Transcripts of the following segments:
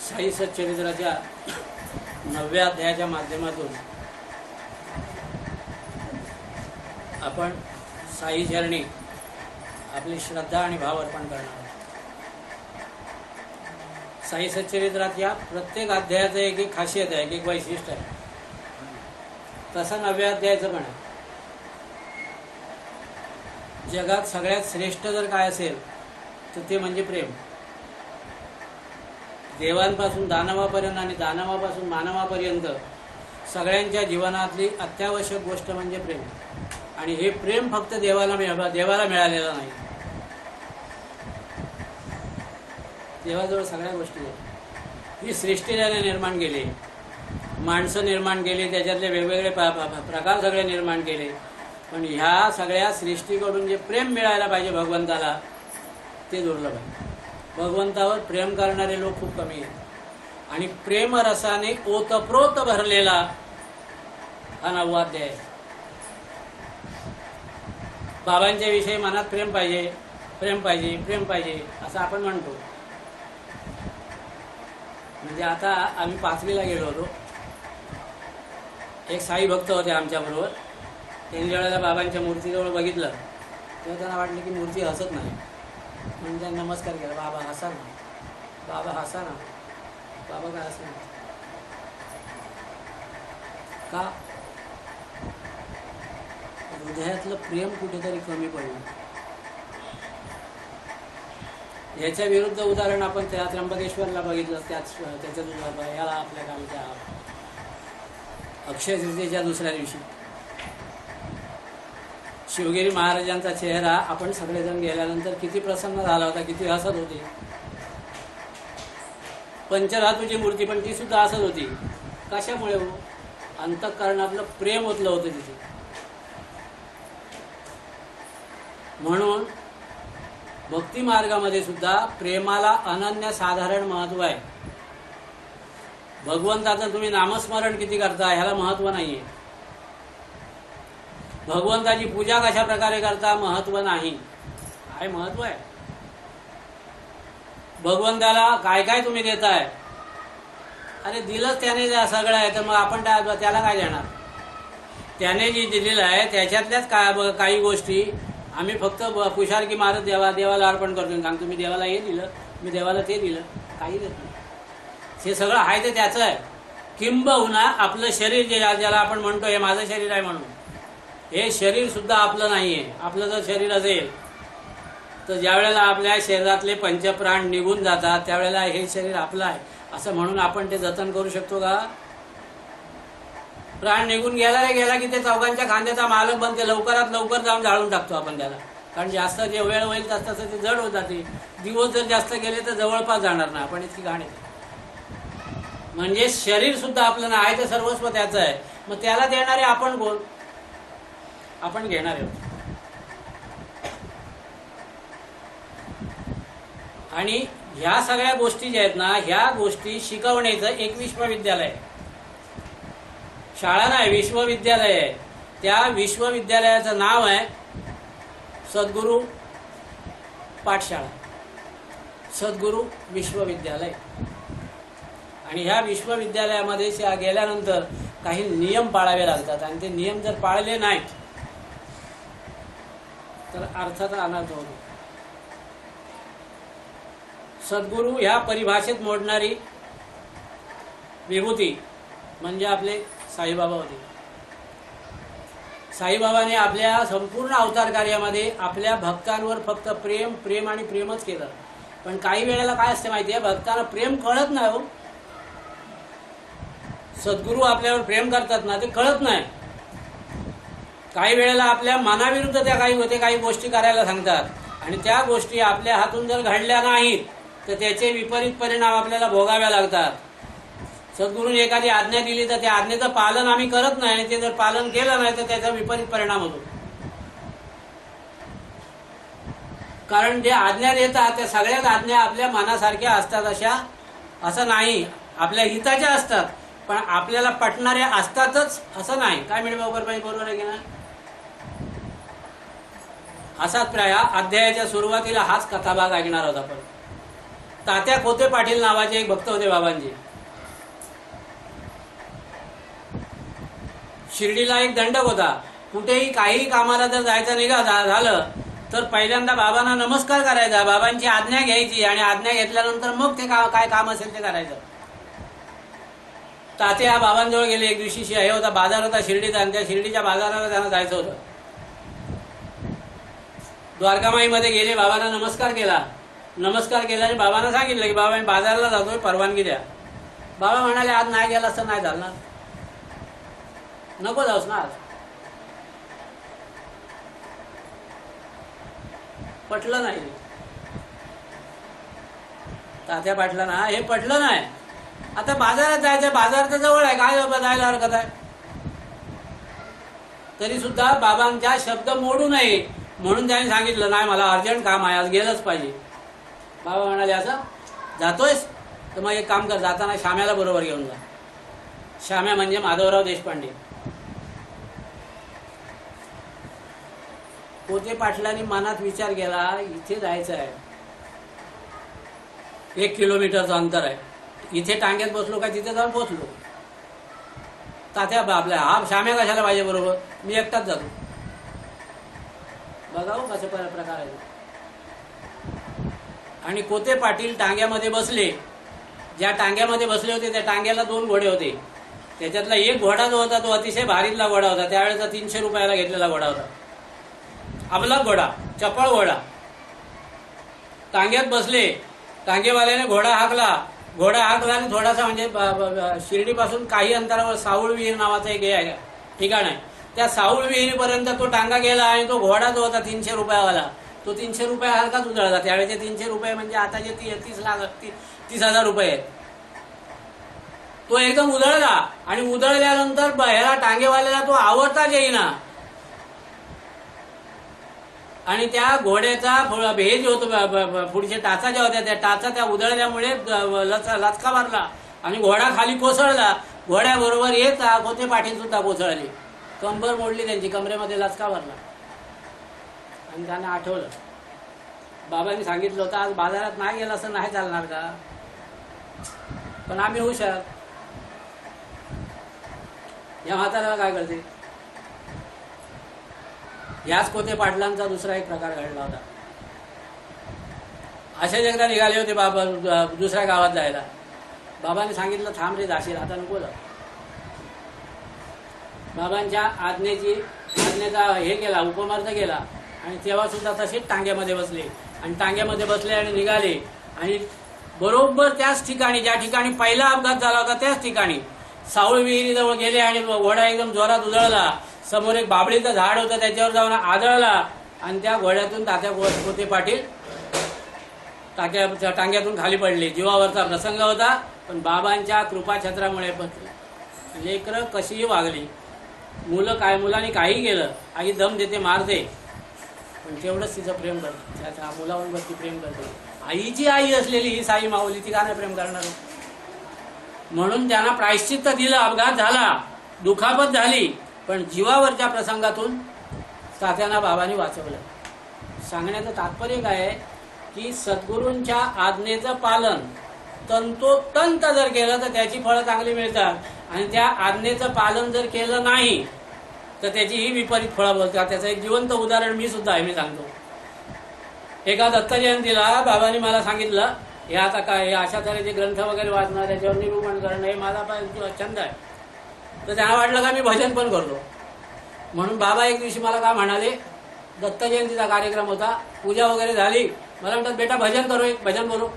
साई सच्चरित्राच्या 9व्या अध्यायाच्या माध्यमातून आपण साई चरणी आपली श्रद्धा आणि भाव अर्पण करणार आहोत. साई सच्चरित्रात या प्रत्येक अध्यायाचं एक एक खासियत आहे, एक वैशिष्ट्य आहे. तसं 9व्या अध्यायाचं पण आहे. जगात सगळ्यात श्रेष्ठ जर काय असेल तर ते म्हणजे प्रेम. देवांपासून दानवापर्यंत आणि दानवापासून मानवापर्यंत सगळ्यांच्या जीवनातली अत्यावश्यक गोष्ट म्हणजे प्रेम. आणि हे प्रेम फक्त देवाला मिळालेलं नाही. देवाजवळ सगळ्या गोष्टी आहेत. ही सृष्टी त्याने निर्माण केली, माणसं निर्माण केली, त्याच्यातले वेगवेगळे प्रकार सगळे निर्माण केले. पण ह्या सगळ्या सृष्टीकडून जे प्रेम मिळायला पाहिजे भगवंताला ते दुर्लभ आहे. भगवंतावर प्रेम करणारे लोक खूप कमी आहेत. आणि प्रेमरसाने ओतप्रोत भरलेला हा 9वा अध्याय आहे. बाबांच्या विषयी मनात प्रेम पाहिजे, प्रेम पाहिजे, प्रेम पाहिजे असं आपण म्हणतो. म्हणजे आता आम्ही 5वीला गेलो होतो. एक साई भक्त होते आमच्याबरोबर. त्यांनी ज्यावेळेला बाबांच्या मूर्तीजवळ बघितलं तेव्हा त्यांना वाटलं की मूर्ती हसत नाही. म्हणजे त्यांनी नमस्कार केला. बाबा हसा ना, बाबा हसा ना. बाबा काय हसणार का? हृदयातलं प्रेम कुठेतरी कमी पडलं. याच्या विरुद्ध उदाहरण आपण त्या त्र्यंबकेश्वरला बघितलं. त्याच्यात याला आपल्या गावच्या अक्षय तृतीयेच्या दुसऱ्या दिवशी शिवगिरी महाराजांचा चेहरा आपण सगळेजण गेल्यानंतर किती प्रसन्न झाला होता, किती हसत होते. पंचधातूची मूर्ती पण ती सुद्धा हसत होती. कशामुळे हो? अंतःकरणातलं प्रेम ओतलं होतं तिथे. म्हणून भक्ती मार्गामध्ये सुद्धा प्रेमाला अनन्यसाधारण महत्व आहे. भगवंताचं तुम्ही नामस्मरण किती करता ह्याला महत्व नाहीये. भगवंताची पूजा कशा प्रकारे करता महत्व नाही. काय महत्व आहे? भगवंताला काय काय तुम्ही देताय? अरे दिलंच त्याने सगळं आहे तर मग आपण त्याला काय देणार? त्याने जी दिलेलं आहे त्याच्यातल्याच काही गोष्टी आम्ही फक्त पुशारकी मारत देवाला अर्पण करतो. सांगतो मी देवाला हे दिलं, मी देवाला ते दिलं, काही देत नाही. हे सगळं आहे ते त्याचं आहे. किंबहुना आपलं शरीर ज्याला आपण म्हणतो हे माझं शरीर आहे म्हणून, हे शरीर सुद्धा आपलं नाहीये. आपलं जर शरीर असेल तर ज्या वेळेला आपल्या शरीरातले पंचप्राण निघून जातात त्यावेळेला हे शरीर आपलं आहे असं म्हणून आपण ते जतन करू शकतो का? प्राण निघून गेला की ते चौघांच्या खांद्याचा मालक बनते. लवकरात लवकर जाऊन जाळून टाकतो आपण त्याला. कारण जास्त जे वेळ होईल तसं ते जड होत जाते. दिवस जर जास्त गेले तर जवळपास जाणार नाही. आपण इतकी घाण येते. म्हणजे शरीर सुद्धा आपलं नाही, ते सर्वस्व त्याचं आहे. मग त्याला देणारे आपण कोण? आपण घेणार आहोत. आणि ह्या सगळ्या गोष्टी ज्या आहेत ना, ह्या गोष्टी शिकवण्याचं एक विश्वविद्यालय, शाळा नाही विश्वविद्यालय आहे. त्या विश्वविद्यालयाचं नाव आहे सद्गुरू पाठशाळा, सद्गुरू विश्वविद्यालय. आणि ह्या विश्वविद्यालयामध्ये गेल्यानंतर काही नियम पाळावे लागतात. आणि ते नियम जर पाळले नाहीत तर अर्थाचा अनर्थ होतो. सद्गुरू ह्या परिभाषेत मोडणारी विभूती म्हणजे आपले साईबाबा होते. साईबाबाने आपल्या संपूर्ण अवतार कार्यामध्ये आपल्या भक्तांवर फक्त प्रेम प्रेम आणि प्रेमच केलं. पण काही वेळेला काय असते माहिती आहे, भक्तांना प्रेम कळत नाही हो. सद्गुरू आपल्यावर प्रेम करतात ना, ते कळत नाही. काही वेळेला आपल्या मनाविरुद्ध त्या काही गोष्टी करायला सांगतात. आणि त्या गोष्टी आपल्या हातून जर घडल्या नाहीत तर त्याचे विपरीत परिणाम आपल्याला भोगावे लागतात. सद्गुरूने एखादी आज्ञा दिली तर त्या आज्ञेचं पालन आम्ही करत नाही आणि ते जर पालन केलं नाही तर त्याचा विपरीत परिणाम होतो. कारण जे आज्ञा देतात त्या सगळ्याच आज्ञा आपल्या मनासारख्या असतात असं नाही. आपल्या हिताच्या असतात पण आपल्याला पटणाऱ्या असतातच असं नाही. काय मिळेल बरोबर आहे की नाही? असाच प्राय अध्यायाच्या सुरुवातीला हाच कथाभाग ऐकणार आहोत आपण. तात्या खोते पाटील नावाचे एक भक्त होते बाबांचे. शिर्डीला एक दंडक होता. कुठेही काही कामाला जर जायचं झालं तर पहिल्यांदा बाबांना नमस्कार करायचा, बाबांची आज्ञा घ्यायची आणि आज्ञा घेतल्यानंतर मग ते काय काम असेल ते करायचं. तात्या बाबांजवळ गेले. एक दिवशी हे होता, बाजार होता शिर्डीचा, आणि त्या शिर्डीच्या बाजाराला त्यांना जायचं होतं. द्वारकामाईमध्ये गेले, बाबांना नमस्कार केला. नमस्कार केल्याने बाबांना सांगितलं की बाबा मी बाजाराला जातोय, परवानगी द्या. बाबा म्हणाले आज नाही गेला असं नाही चालणार, नको जाऊस ना आज. पटलं नाही तात्या पाटलांना, हे पटलं नाही. आता बाजारात जायचं, बाजार तर जवळ आहे, काय जायला हरकत आहे. तरी सुद्धा बाबांच्या शब्द मोडू नये म्हणून त्यांनी सांगितलं नाही मला अर्जंट काम आहे, आज गेलंच पाहिजे. बाबा म्हणाले असं जातोयस तर मग एक काम कर, जाताना श्याम्याला बरोबर घेऊन जा. श्याम्या म्हणजे माधवराव देशपांडे. खोते पाटलांनी मनात विचार केला इथे जायचं आहे, 1 किलोमीटरचं अंतर आहे, इथे टांग्यात बसलो का तिथे जाऊन पोहोचलो. तात्या बाबला हा श्याम्या कशाला पाहिजे बरोबर, मी एकटाच जातो. बघावं कसं प्रकार आहे. आणि खोते पाटील टांग्यामध्ये बसले. ज्या टांग्यामध्ये बसले होते त्या टांग्याला 2 घोडे होते. त्याच्यातला एक घोडा जो होता तो अतिशय भारीतला घोडा होता, त्यावेळेचा 300 रुपयाला घेतलेला घोडा होता. अबला घोडा, चपळ घोडा. टांग्यात बसले, टांगेवाल्याने घोडा हाकला आणि थोडासा म्हणजे शिर्डीपासून काही अंतरावर साऊळ विहीर नावाचं एक ठिकाण आहे, त्या साऊळ विहिरीपर्यंत तो टांगा गेला. आणि तो घोडा जो होता 300 रुपयावाला, तो 300 रुपये हलकाच उधळला. त्यावेळेचे 300 रुपये म्हणजे आता जे 30,000 रुपये आहेत. तो एकदम उधळला आणि उधळल्यानंतर ह्याला टांगेवाल्याला तो आवरताच येईना. आणि त्या घोड्याचा भेज होतो, पुढच्या टाचा ज्या होत्या त्या टाचा त्या उधळल्यामुळे लचका मारला आणि घोडा खाली कोसळला. घोड्याबरोबर येत खोते पाटील सुद्धा कोसळले, कंबर मोडली त्यांची, कमरेमध्ये लचका मारला. आणि त्यांना आठवलं बाबांनी सांगितलं होतं आज बाजारात नाही गेला असं नाही चालणार का, पण आम्ही हुशार. या म्हाताऱ्याला काय करते. याच खोते पाटलांचा दुसरा एक प्रकार घडला होता. असेच एकदा निघाले होते बाबा दुसऱ्या गावात जायला. बाबांनी सांगितलं थांब रे जाशील, आता नको जा. बाबांच्या आज्ञेचा हे केला, उपमार्थ केला. आणि तेव्हा सुद्धा तसेच टांग्यामध्ये बसले आणि टांग्यामध्ये बसले आणि निघाले. आणि बरोबर त्याच ठिकाणी ज्या ठिकाणी पहिला अपघात झाला होता त्याच ठिकाणी साऊळ विहिरीजवळ गेले आणि घोडा एकदम जोरात उधळला. समोर एक बाबळीचं झाड होतं, त्याच्यावर जाऊन आदळला आणि त्या घोड्यातून तात्या खोते पाटील टांग्यातून खाली पडले. जीवावरचा प्रसंग होता, पण बाबांच्या कृपाछत्रामुळे लेकरं कशीही वागली. मुलांनी काही केलं, आई दम देते मारते, पण तेवढंच तिचं प्रेम करते, त्याच्या मुलावर ती प्रेम करते. आईची आई असलेली ही साई माऊली ती का नाही प्रेम करणार. म्हणून त्यांना प्रायश्चित्त दिलं. अपघात झाला, दुखापत झाली, पण जीवावरच्या प्रसंगातून तात्यांना बाबांनी वाचवलं. सांगण्याचं तात्पर्य काय आहे की सद्गुरूंच्या आज्ञेचं पालन तंतोतंत जर केलं तर त्याची फळं चांगली मिळतात. आणि त्या आज्ञेचं पालन जर केलं नाही तर त्याची ही विपरीत फळं बोलतात. त्याचं एक जिवंत उदाहरण मी सुद्धा आहे, मी सांगतो. एका दत्त जयंतीला बाबांनी मला सांगितलं हे आता काय अशा तऱ्हेचे ग्रंथ वगैरे वाचणं, त्याच्यावर निरूपण करणं हे माझा पण छंद आहे. तर त्यांना वाटलं का मी भजन पण करतो. म्हणून बाबा एक दिवशी मला काय म्हणाले, दत्त जयंतीचा कार्यक्रम होता, पूजा वगैरे झाली, मला म्हणतात बेटा भजन करो, एक भजन बोलो.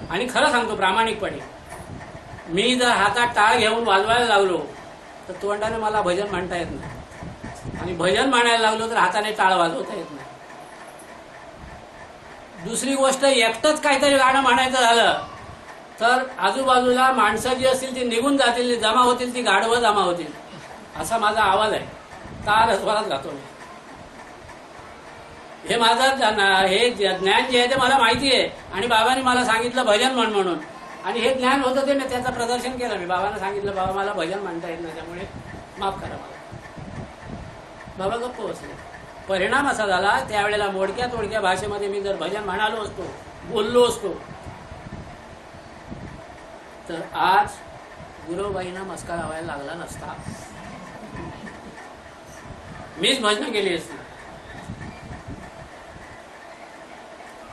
आणि खरं सांगतो प्रामाणिकपणे, मी जर हातात टाळ घेऊन वाजवायला लागलो तर तोंडाने मला भजन म्हणता येत नाही, आणि भजन म्हणायला लागलो तर हाताने टाळ वाजवता येत नाही. दुसरी गोष्ट, एकटंच काहीतरी गाणं म्हणायचं झालं तर आजूबाजूला माणसं जी असतील ती निघून जातील, जमा होतील, ती गाढवं जमा होतील, असा माझा आवाज आहे. तार स्वरात गातो मी. हे माझं हे ज्ञान जे आहे ते मला माहिती आहे. आणि बाबांनी मला सांगितलं भजन म्हण म्हणून, आणि हे ज्ञान होतं ते मी त्याचं प्रदर्शन केलं. मी बाबांना सांगितलं बाबा मला भजन म्हणता येत नाही, त्यामुळे माफ करा मला. बाबा गप्प बसले. परिणाम असा झाला त्यावेळेला मोडक्या तोडक्या भाषेमध्ये मी जर भजन म्हणालो असतो, बोललो असतो तर आज गुरुबाईंना मस्का लावायला लागला नसता. मीच भजनं केली असती,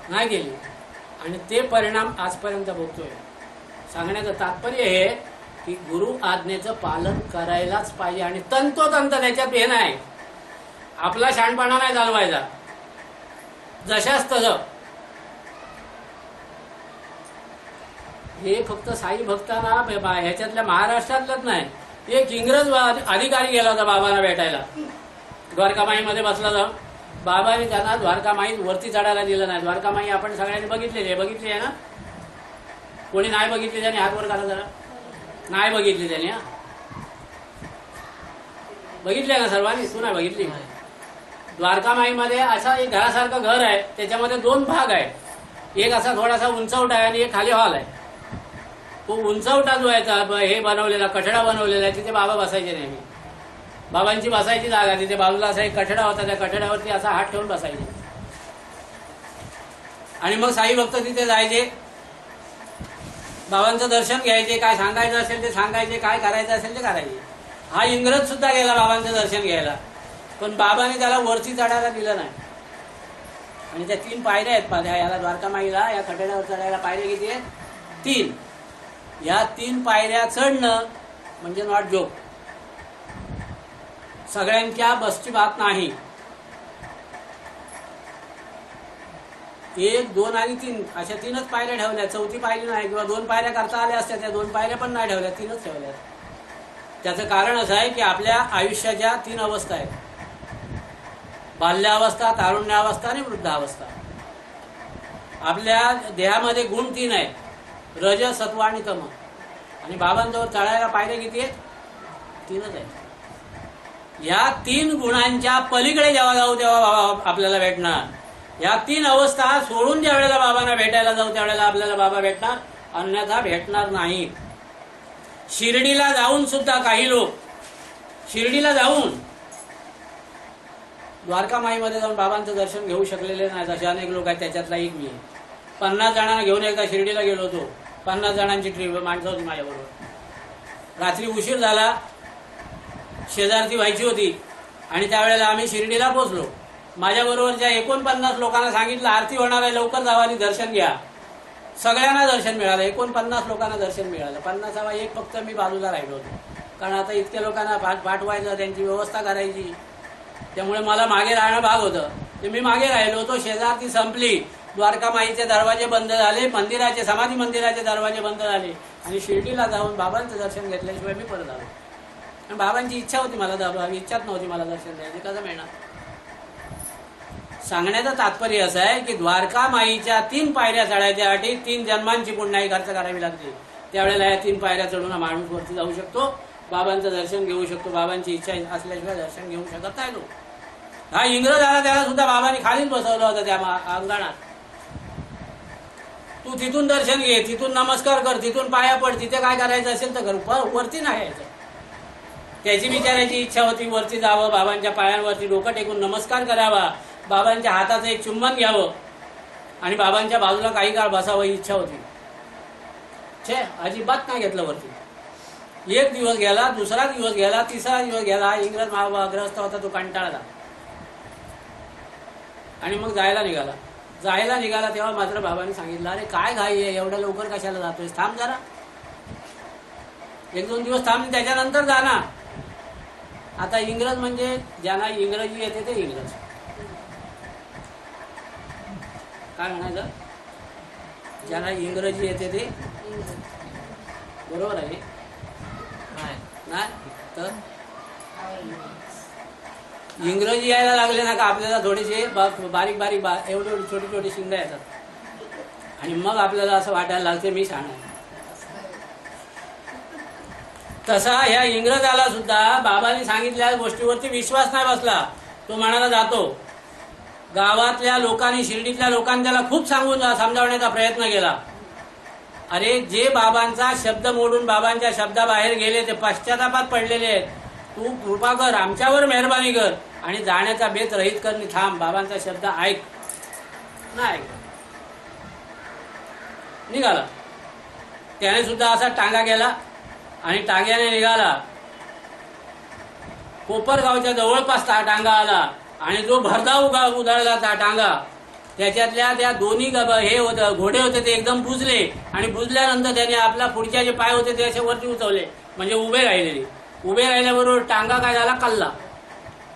नाही केली. आणि ते परिणाम आजपर्यंत भोगतोय. सांगण्याचं तात्पर्य हे की गुरु आज्ञेचं पालन करायलाच पाहिजे. आणि तंतोतंत त्याच्यात हे नाही, आपला शहाणपणा नाही चालवायचा, जशाच तसं. हे फक्त साई भक्तांना ह्याच्यातल्या महाराष्ट्रातलंच नाही. एक इंग्रज अधिकारी गेला होता बाबांना भेटायला, द्वारकामाईमध्ये बसला जाऊन. बाबाने त्यांना द्वारकामाई वरती चढायला दिलं नाही. द्वारकामाई आपण सगळ्यांनी बघितली आहे ना? कोणी नाही बघितली त्याने हात वर करा जरा. नाही बघितली त्याने? बघितली आहे ना सर्वांनी? तू नाही बघितली? द्वारकामाईमध्ये असा एक घरासारखं घर आहे, त्याच्यामध्ये 2 भाग आहे. एक असा थोडासा उंचवटा आहे आणि एक खाली हॉल आहे. तो उंचवटा जो आहे हे बनवलेला कठडा बनवलेला आहे, तिथे बाबा बसायचे नेहमी. बाबांची बसायची जागा तिथे बाजूला असा एक कठडा होता, त्या कठड्यावरती असा हात ठेवून बसायचे. आणि मग साई भक्त तिथे जायचे, बाबांचं दर्शन घ्यायचे, काय सांगायचं असेल ते सांगायचे, काय करायचं असेल ते करायचे. हा इंग्रज सुद्धा गेला बाबांचं दर्शन घ्यायला, पण बाबाने त्याला वरती चढायला दिलं नाही. आणि त्या 3 पायऱ्या आहेत याला द्वारकामाईला, या कठड्यावर चढायला पायऱ्या किती आहेत? 3. या 3 पायऱ्या चढणं म्हणजे नॉट जोक. सगळ्यांच्या बसची बात नाही. 1, 2 आणि 3 अशा 3च पायऱ्या ठेवल्या, 4थी पायरी नाही. किंवा 2 पायऱ्या करता आल्या असत्या, त्या 2 पायऱ्या पण नाही ठेवल्या, 3च ठेवल्या. त्याचं कारण असं आहे की आपल्या आयुष्याच्या 3 अवस्था आहेत: बाल्यावस्था, तारुण्यावस्था आणि वृद्धावस्था. आपल्या देहामध्ये गुण 3 आहेत: रज, सत्व आणि तम. आणि बाबांजवळ चढायला पायऱ्या किती आहेत? 3च आहेत. या 3 गुणांच्या पलीकडे जेव्हा जाऊ तेव्हा बाबा आपल्याला भेटणार. या 3 अवस्था सोडून ज्या वेळेला बाबांना भेटायला जाऊ त्यावेळेला आपल्याला बाबा भेटणार, अन्यथा भेटणार नाही. शिर्डीला जाऊन सुद्धा काही लोक शिर्डीला जाऊन द्वारकामाईमध्ये जाऊन बाबांचं दर्शन घेऊ शकलेले नाहीत. असे अनेक लोक आहेत, त्याच्यातला एक मी आहे. 50 जणांना घेऊन एकदा शिर्डीला गेलो होतो. 50 जणांची ट्रिप, माणसं होती माझ्याबरोबर. रात्री उशीर झाला, शेजारती व्हायची होती आणि त्यावेळेला आम्ही शिर्डीला पोहोचलो. माझ्याबरोबरच्या 49 लोकांना सांगितलं आरती होणार आहे, लवकर जावा आणि दर्शन घ्या. सगळ्यांना दर्शन मिळालं, 49 लोकांना दर्शन मिळालं. 50वा एक फक्त मी बाजूला राहिलो होतो, कारण आता इतक्या लोकांना पाठवायचं, त्यांची व्यवस्था करायची, त्यामुळे मला मागे राहणं भाग होतं. ते मी मागे राहिलो होतो. शेजारती संपली, द्वारकामाईचे दरवाजे बंद झाले, समाधी मंदिराचे दरवाजे बंद झाले आणि शिर्डीला जाऊन बाबांचं दर्शन घेतल्याशिवाय मी परत आलो. आणि बाबांची इच्छा होती मला दाबावी, इच्छाच नव्हती मला दर्शन द्यायचे, कसं मिळणार? सांगण्याचं तात्पर्य असं आहे की द्वारकामाईच्या 3 पायऱ्या चढायच्यासाठी 3 जन्मांची पुण्याई खर्च करावी लागते. त्यावेळेला या 3 पायऱ्या चढून हा माणूस वरती जाऊ शकतो, बाबांचं दर्शन घेऊ शकतो. बाबांची इच्छा असल्याशिवाय दर्शन घेऊ शकत नाही तो. हा इंग्रज आला, त्याला सुद्धा बाबांनी खालीच बसवलं होतं त्या अंगणात. तू तिथून दर्शन घे, तिथून नमस्कार कर, तिथून पाया पड, तिथे काय करायचं असेल तर कर, वरती नाही यायचं. त्याची विचारायची इच्छा होती वरती जावं, बाबांच्या पायांवरती डोकं टेकून नमस्कार करावा, बाबांच्या हाताचं एक चुंबन घ्यावं आणि बाबांच्या बाजूला काही काळ बसावं ही इच्छा होती. अजिबात नाही घेतलं वरती. 1 दिवस गेला, 2रा दिवस गेला, 3रा दिवस गेला. इंग्रज ग्रस्त होता, तो कंटाळला आणि मग जायला निघाला. तेव्हा मात्र बाबांनी सांगितलं, अरे काय घाई आहे, एवढ्या लवकर कशाला जातोय, थांब जरा, 1-2 दिवस थांब, त्याच्यानंतर जा ना. आता इंग्रज म्हणजे ज्यांना इंग्रजी येते ते इंग्रज. काय म्हणायचं? ज्यांना इंग्रजी येते ते बरोबर आहे नाही तर इंग्रजी यायला लागले ना का आपल्याला थोडेसे बारीक एवढी छोटी शिंग येतात आणि मग आपल्याला असं वाटायला लागते मी शहाणा आहे. तसा ह्या इंग्रजाला सुद्धा बाबांनी सांगितलेल्या गोष्टीवरती विश्वास नाही बसला. तो म्हणाला जातो. गावातल्या लोकांनी, शिर्डीतल्या लोकांनी त्याला खूप समजावण्याचा प्रयत्न केला. अरे जे बाबांचा शब्द मोडून बाबांच्या शब्दाबाहेर गेले ते पश्चातापात पडलेले आहेत. तू कृपा कर, आमच्यावर मेहरबानी कर आणि जाण्याचा बेत रहित कर, थांब, बाबांचा शब्द ऐक. नाही निघाला. त्याने सुद्धा असा टांगा गेला आणि टांग्याने निघाला. कोपरगावच्या जवळपास टांगा आला आणि जो भरधाव उधळला त्या टांगा, त्याच्यातल्या त्या दोन्ही हे होतं घोडे होते ते एकदम बुजले आणि बुजल्यानंतर त्याने आपला पुढच्या जे पाय होते ते असे वरती उचवले, म्हणजे उभे राहिलेले. उभे राहिल्याबरोबर टांगा काय झाला, कल्ला.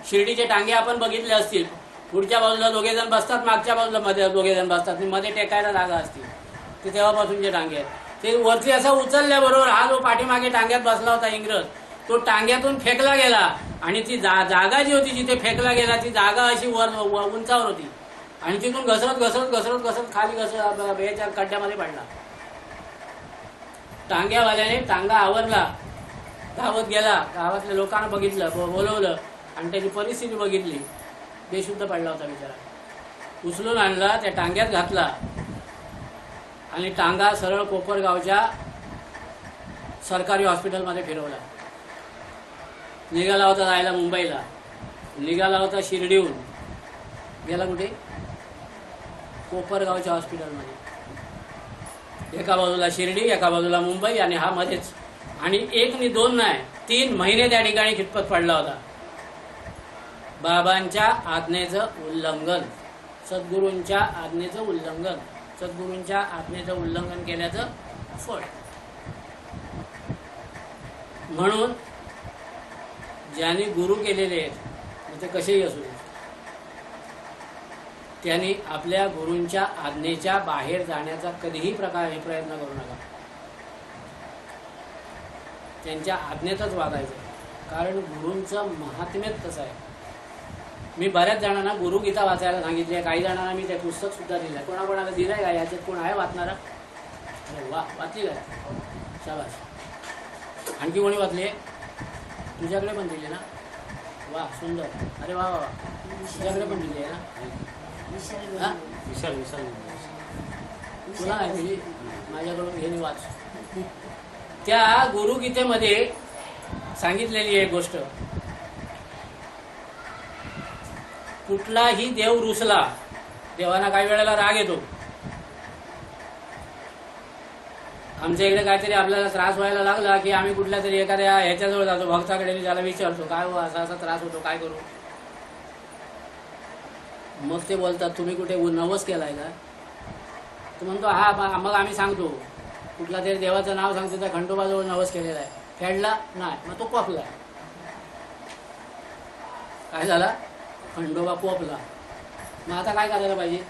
शिर्डीचे टांगे आपण बघितले असतील, पुढच्या बाजूला दोघे जण बसतात, मागच्या बाजूला मध्ये दोघे जण बसतात, मध्ये टेकायला जागा असते. ते तेव्हापासूनचे टांगे आहेत. ते वरती असं उचलल्याबरोबर हा जो पाठीमागे टांग्यात बसला होता इंग्रज, तो टांग्यातून फेकला गेला आणि ती जागा जी होती जिथे फेकला गेला ती जागा अशी उंचावर होती आणि तिथून घसरत घसरत घसरत घसरत खाली याच्या खड्ड्यामध्ये पडला. टांग्यावाल्याने टांगा आवरला, धावत गेला, गावातल्या लोकांना बघितलं, बोलवलं आणि त्याची परिस्थिती बघितली. बेशुद्ध पडला होता बिचारा. उचलून आणला, त्या टांग्यात घातला आणि टांगा सरळ कोपरगावच्या सरकारी हॉस्पिटलमध्ये फिरवला. निघाला होता जायला मुंबईला, निघाला होता शिर्डीहून, गेला कुठे, कोपरगावच्या हॉस्पिटलमध्ये. एका बाजूला शिर्डी, एका बाजूला मुंबई आणि हा मध्येच. आणि एक नि दोन नाही, 3 महिने त्या ठिकाणी खितपत पडला होता. बाबांच्या आज्ञेचं उल्लंघन, सद्गुरूंच्या आज्ञेचं उल्लंघन, सद्गुरूंच्या आज्ञेचं उल्लंघन केल्याचं फळ. म्हणून ज्यांनी गुरु केलेले आहेत ते कसेही असू देत, त्यांनी आपल्या गुरूंच्या आज्ञेच्या बाहेर जाण्याचा कधीही प्रयत्न करू नका. त्यांच्या आज्ञेतच वागायचं, कारण गुरूंचं महात्म्यच तसं आहे. मी बऱ्याच जणांना गुरुगीता वाचायला सांगितली आहे, काही जणांना मी ते पुस्तक सुद्धा दिलं आहे. कोणाकोणाला दिलं आहे का, याच्यात कोण आहे वाचणारा? अरे वा, वाचली का, शाबास. आणखी कोणी वाचली आहे? तुझ्याकडे पण दिली ना, वा सुंदर. अरे वा वा, तुझ्याकडे पण दिली आहे ना. विशाल तुला आहे दिली, माझ्याकडून घेणे वाच. त्या गुरुगीतेमध्ये सांगितलेली एक गोष्ट, कुठलाही देव रुसला, देवांना काही वेळेला राग येतो. आमच्या इकडे काहीतरी आपल्याला त्रास व्हायला लागला की आम्ही कुठल्या तरी एखाद्या ह्याच्याजवळ जातो, भक्ताकडे, त्याला विचारतो काय हो असा असा त्रास होतो, काय करू. मग ते बोलतात तुम्ही कुठे नवस केलाय का. तो म्हणतो हा. मग आम्ही सांगतो कुठला तरी देवाचं नाव सांगतो, त्या खंडोबाजवळ नवस केलेला आहे. फेडला नाही, मग तो कोपला. काय झाला, खंडोबा कोपला. मग आता काय करायला पाहिजे.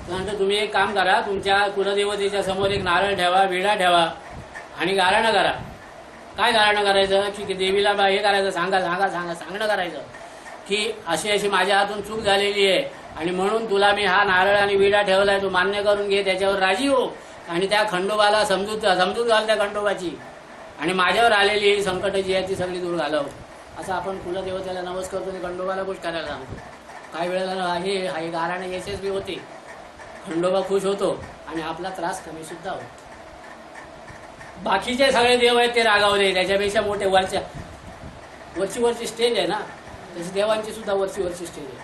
नंतर तुम्ही एक काम करा, तुमच्या कुलदेवतेच्या समोर एक नारळ ठेवा, विडा ठेवा आणि गारणं करा. काय गारणं करायचं की देवीला हे करायचं, सांगणं करायचं की अशी अशी माझ्या हातून चूक झालेली आहे आणि म्हणून तुला मी हा नारळ आणि विडा ठेवलाय, तू मान्य करून घे, त्याच्यावर राजी हो आणि त्या खंडोबाला समजूत घाल त्या खंडोबाची, आणि माझ्यावर आलेली ही संकट जी आहे ती सगळी दूर घालव. असं आपण कुलदेवतेला नवस करतो आणि खंडोबाला खुश करायला सांगतो. काही वेळेला हे गारणं यशस्वी होते, खंडोबा खुश होतो आणि आपला त्रास कमी सुद्धा होतो. बाकीचे सगळे देव आहेत ते रागावले, त्याच्यापेक्षा मोठे वरची स्टेज आहे ना, तशी देवांची सुद्धा वरची स्टेज आहे.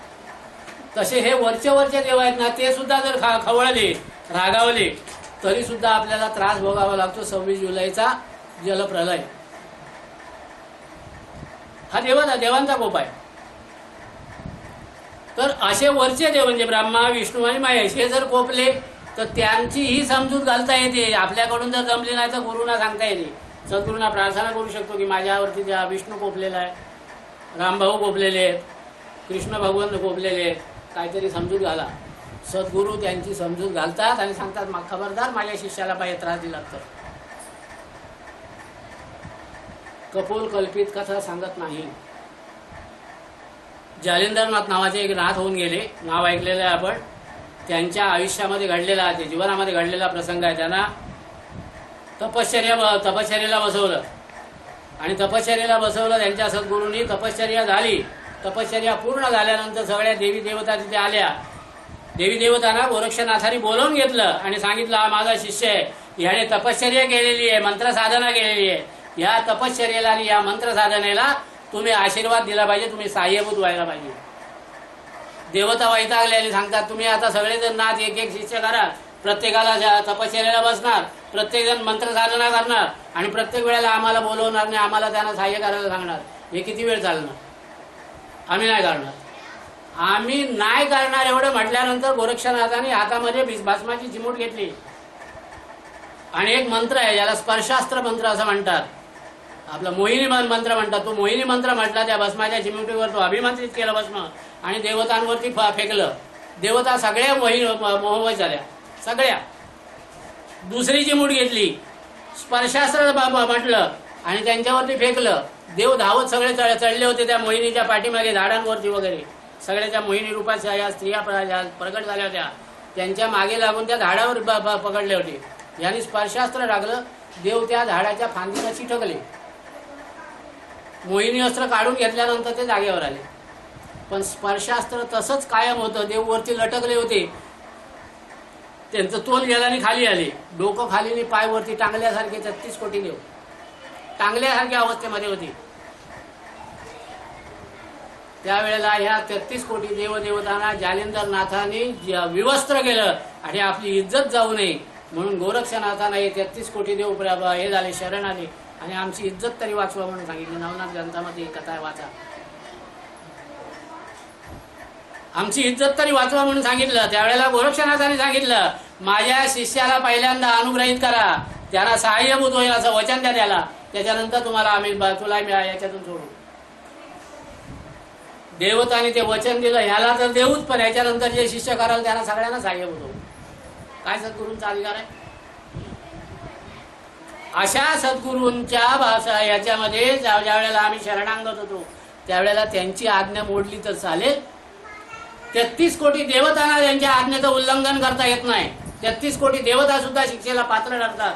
तसे हे वरचे देव आहेत ना, ते सुद्धा जर खवळले, रागावले, तरी सुद्धा आपल्याला त्रास भोगावा लागतो. 26 जुलैचा जलप्रलय हा देवांचा कोप आहे. तर असे वरचे देव म्हणजे ब्रह्मा, विष्णू आणि महेश हे जर कोपले तर त्यांची ही समजूत घालता येते. आपल्याकडून जर जमली नाही तर गुरुना सांगता येते. सद्गुरूंना प्रार्थना करू शकतो की माझ्यावरती विष्णू कोपलेला आहे, रामभाऊ कोपलेले आहेत, कृष्ण भगवान कोपलेले आहेत, काहीतरी समजूत घाला. सद्गुरू त्यांची समजूत घालतात आणि सांगतात खबरदार माझ्या शिष्याला पाहिजे त्रास दिला तर. कपोल कल्पित कथा सांगत नाही. जालिंदरनाथ नावाचे एक नाथ होऊन गेले, नाव ऐकलेलं आहे आपण. त्यांच्या आयुष्यामध्ये घडलेला, ते जीवनामध्ये घडलेला प्रसंग आहे. त्यांना तपश्चर्याला बसवलं आणि तपश्चर्याला बसवलं. त्यांच्या सद्गुरूंनी तपश्चर्या झाली. तपश्चर्या पूर्ण झाल्यानंतर सगळ्या देवी देवता तिथे आल्या. देवी देवतांना गोरक्षनाथांनी बोलवून घेतलं आणि सांगितलं हा माझा शिष्य आहे, ह्याने तपश्चर्या केलेली आहे, मंत्र साधना केलेली आहे. या तपश्चर्याला आणि या मंत्र साधनेला तुम्ही आशीर्वाद दिला पाहिजे, तुम्ही साह्यभूत व्हायला पाहिजे. देवता वैतागले आणि सांगतात तुम्ही आता सगळेजण नाथ एक शिष्य करा, प्रत्येकाला तपश्चर्याला बसणार, प्रत्येकजण मंत्रसाधना करणार आणि प्रत्येक वेळेला आम्हाला बोलवणार नाही, आम्हाला त्यांना सहाय्य करायला सांगणार. हे किती वेळ चालणार? आम्ही नाही करणार. आम्ही नाही करणार एवढं म्हटल्यानंतर गोरक्षनाथाने हातामध्ये भस्माची चिमूट घेतली आणि एक मंत्र आहे ज्याला स्पर्शास्त्र मंत्र असं म्हणतात, आपला मोहिनी मंत्र म्हणतात. तो मोहिनी मंत्र म्हटला, त्या भस्माच्या चिमुटीवर तो अभिमंत्रित केलं भस्म आणि देवतांवरती फेकलं. देवता सगळ्या मोहवश झाल्या, सगळ्या. दुसरी चिमूट घेतली, स्पर्शास्त्र म्हटलं आणि त्यांच्यावरती फेकलं. देव धावत सगळे चढले होते त्या मोहिनीच्या पाठीमागे झाडांवरती वगैरे. सगळ्याच्या मोहिनी रूपाच्या या स्त्रिया प्रगट झाल्या होत्या, त्यांच्या मागे लागून त्या झाडावर पकडले होते. यांनी स्पर्शास्त्र लागलं, देव त्या झाडाच्या फांदीला चिटकले. मोहिनी अस्त्र काढून घेतल्यानंतर ते जागेवर आले, पण स्पर्शास्त्र तसंच कायम होतं. देव वरती लटकले होते, त्यांचं तोल गेल्याने खाली आले, डोकं खाली, पाय वरती टांगल्यासारखे. 33 कोटी देव टांगल्यासारख्या अवस्थेमध्ये होती. त्यावेळेला ह्या 33 कोटी देवदेवतांना जालिंदरनाथाने विवस्त्र केलं आणि आपली इज्जत जाऊ नये म्हणून गोरक्षनाथांना हे 33 कोटी देव हे झाले, शरण आले आणि आमची इज्जत तरी वाचवा म्हणून सांगितली. नवनाथ ग्रंथामध्ये कथा वाचा, आमची इज्जत तरी वाचवा म्हणून सांगितलं. त्यावेळेला गोरक्षनाथांनी सांगितलं, माझ्या शिष्याला पहिल्यांदा अनुग्रहित करा, त्यांना सहाय्यभूत होईल असं वचन द्या त्याला, त्याच्यानंतर तुम्हाला आम्ही तुला याच्यातून सोडू. देवताने ते वचन दिलं, ह्याला तर देऊच, पण याच्यानंतर जे शिष्य कराल त्यांना सगळ्यांना सहाय्यभूत होईल. काय सद्गुरूंचा अधिकार आहे? अशा सद्गुरूंच्या याच्यामध्ये ज्या वेळेला आम्ही शरणांगत होतो त्यावेळेला त्यांची आज्ञा मोडली तर चालेल. 33 कोटी देवतांना त्यांच्या आज्ञेचं उल्लंघन करता येत नाही. 33 कोटी देवता सुद्धा शिक्षेला पात्र ठरतात.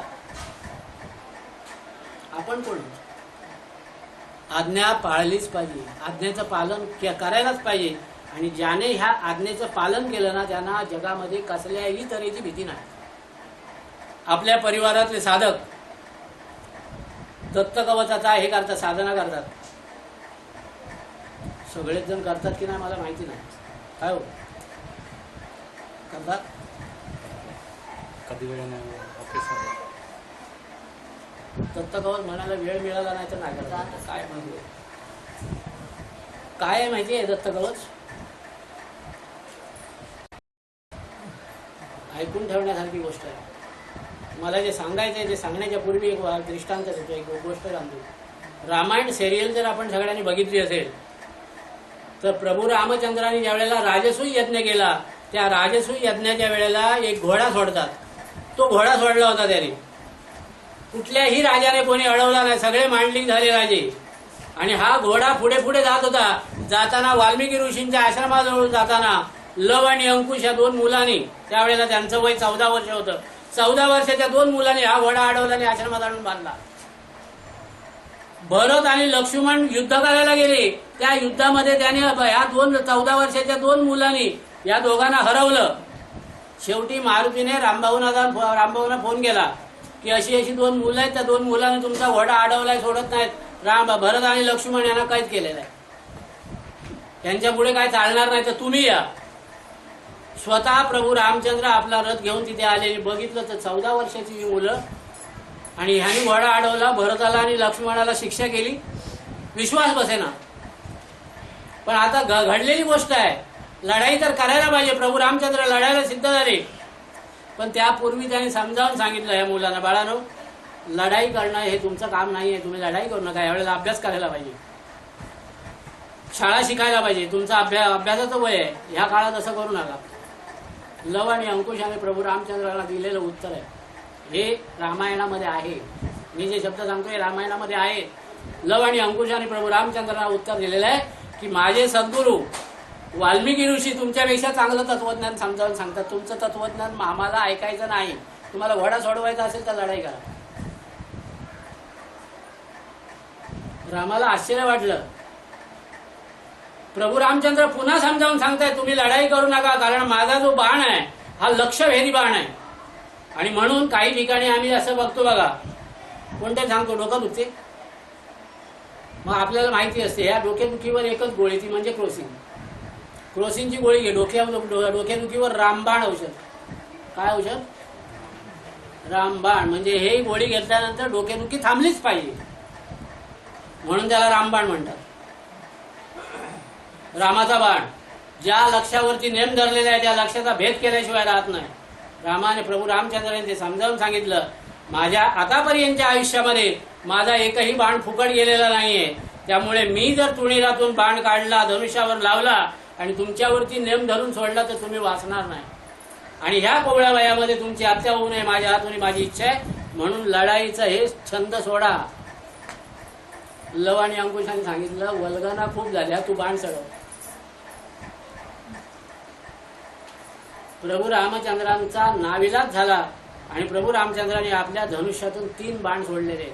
आपण कोण? आज्ञा पाळलीच पाहिजे, आज्ञेचं पालन करायलाच पाहिजे. आणि ज्याने ह्या आज्ञेचं पालन केलं ना त्यांना जगामध्ये कसल्याही तऱ्हेची भीती नाही. आपल्या परिवारातले साधक दत्तकवचाचा हे करतात, साधना करतात. सगळेच जण करतात की नाही मला माहिती नाही. काय हो करतात? कधी वेळ नाही ऑफिसमध्ये दत्तकवच म्हणायला वेळ मिळाला नाही तर नाही करतात. काय माहिती काय आहे माहिती आहे दत्तकवच? ऐकून ठेवण्यासारखी गोष्ट आहे. मला जे सांगायचं आहे ते सांगण्याच्या पूर्वी एक दृष्टांत देतो, एक गोष्ट सांगतो. रामायण सिरियल जर आपण सगळ्यांनी बघितली असेल तर प्रभू रामचंद्रांनी ज्या वेळेला राजसूय यज्ञ केला त्या राजसूय यज्ञाच्या वेळेला एक घोडा सोडतात. तो घोडा सोडला होता त्याने. कुठल्याही राजाने कोणी अडवला नाही, सगळे मांडलिक झाले राजे. आणि हा घोडा पुढे पुढे जात होता. जाताना वाल्मिकी ऋषींच्या आश्रमाजवळ जाताना लव आणि अंकुश या 2 मुलांनी, त्यावेळेला त्यांचं वय 14 वर्ष होतं, 14 वर्षाच्या 2 मुलांनी हा घोडा अडवला आणि आश्रमात आणून बांधला. भरत आणि लक्ष्मण युद्ध करायला गेले. त्या युद्धामध्ये त्याने ह्या 14 वर्षाच्या 2 मुलांनी या दोघांना हरवलं. शेवटी मारुतीने रामभाऊंना फोन केला की अशी अशी 2 मुलं आहेत, त्या 2 मुलांनी तुमचा घोडा अडवलाय, सोडत नाहीत. भरत आणि लक्ष्मण यांना कैद केलेलं आहे, यांच्या पुढे काय चालणार नाही, तर तुम्ही या. स्वतः प्रभू रामचंद्र आपला रथ घेऊन तिथे आले. बघितलं तर 14 वर्षाची ही मुलं आणि ह्यानी घोडा अडवला. भरताला आणि लक्ष्मणाला शिक्षा केली. विश्वास बसेना. पण आता घडलेली गोष्ट आहे. लढाई तर करायला पाहिजे. प्रभू रामचंद्र लढायला सिद्ध झाले, पण त्यापूर्वी त्यांनी समजावून सांगितलं या मुलांना, बाळांनो लढाई करणं हे तुमचं काम नाही आहे, तुम्ही लढाई करू नका. यावेळेला अभ्यास करायला पाहिजे, शाळा शिकायला पाहिजे, तुमचा अभ्यासाचं वय आहे, ह्या काळात असं करू नका. लव आणि अंकुश आणि प्रभू रामचंद्राला दिलेलं उत्तर आहे. हे रामायणामध्ये आहे. मी जे शब्द सांगतोय रामायणामध्ये आहे. लव आणि अंकुश आणि प्रभू रामचंद्राला उत्तर दिलेलं आहे की माझे सद्गुरू वाल्मिकी ऋषी तुमच्यापेक्षा चांगलं तत्वज्ञान समजावून सांगतात. तुमचं तत्वज्ञान आम्हाला ऐकायचं नाही. तुम्हाला घोडा सोडवायचा असेल तर लढाई करा. रामाला आश्चर्य वाटलं. प्रभू रामचंद्र पुन्हा समजावून सांगताय तुम्ही लढाई करू नका, कारण माझा जो बाण आहे हा लक्ष्यभेदी बाण आहे. आणि म्हणून काही ठिकाणी आम्ही असं बघतो बघा, कोणते सांगतो डोकं दुखते, मग आपल्याला माहिती असते ह्या डोकेदुखीवर एकच गोळी, ती म्हणजे क्रोसिन. क्रोसिनची गोळी घे. डोकेदुखीवर रामबाण औषध. काय औषध? रामबाण म्हणजे हे गोळी घेतल्यानंतर डोकेदुखी थांबलीच पाहिजे, म्हणून त्याला रामबाण म्हणतात. रामाचा बाण ज्या लक्ष्यावरती नेम धरलेला आहे त्या लक्ष्याचा भेद केल्याशिवाय राहत नाही. रामाने प्रभू रामचंद्राने ते समजावून सांगितलं, माझ्या आतापर्यंतच्या आयुष्यामध्ये माझा एकही बाण फुकट गेलेला नाहीये, त्यामुळे मी जर तुणीरातून बाण काढला, धनुष्यावर लावला आणि तुमच्यावरती नेम धरून सोडला तर तुम्ही वाचणार नाही. आणि ह्या कोवळ्या वयामध्ये तुमची हत्या होऊ नये माझ्या हातून माझी इच्छा आहे, म्हणून लढाईचा हे छंद सोडा. लव आणि अंकुशाने सांगितलं, वल्गना खूप झाल्या, तू बाण चढव. प्रभू रामचंद्रांचा नाविलाज झाला आणि प्रभू रामचंद्राने आपल्या धनुष्यातून 3 बाण सोडलेले.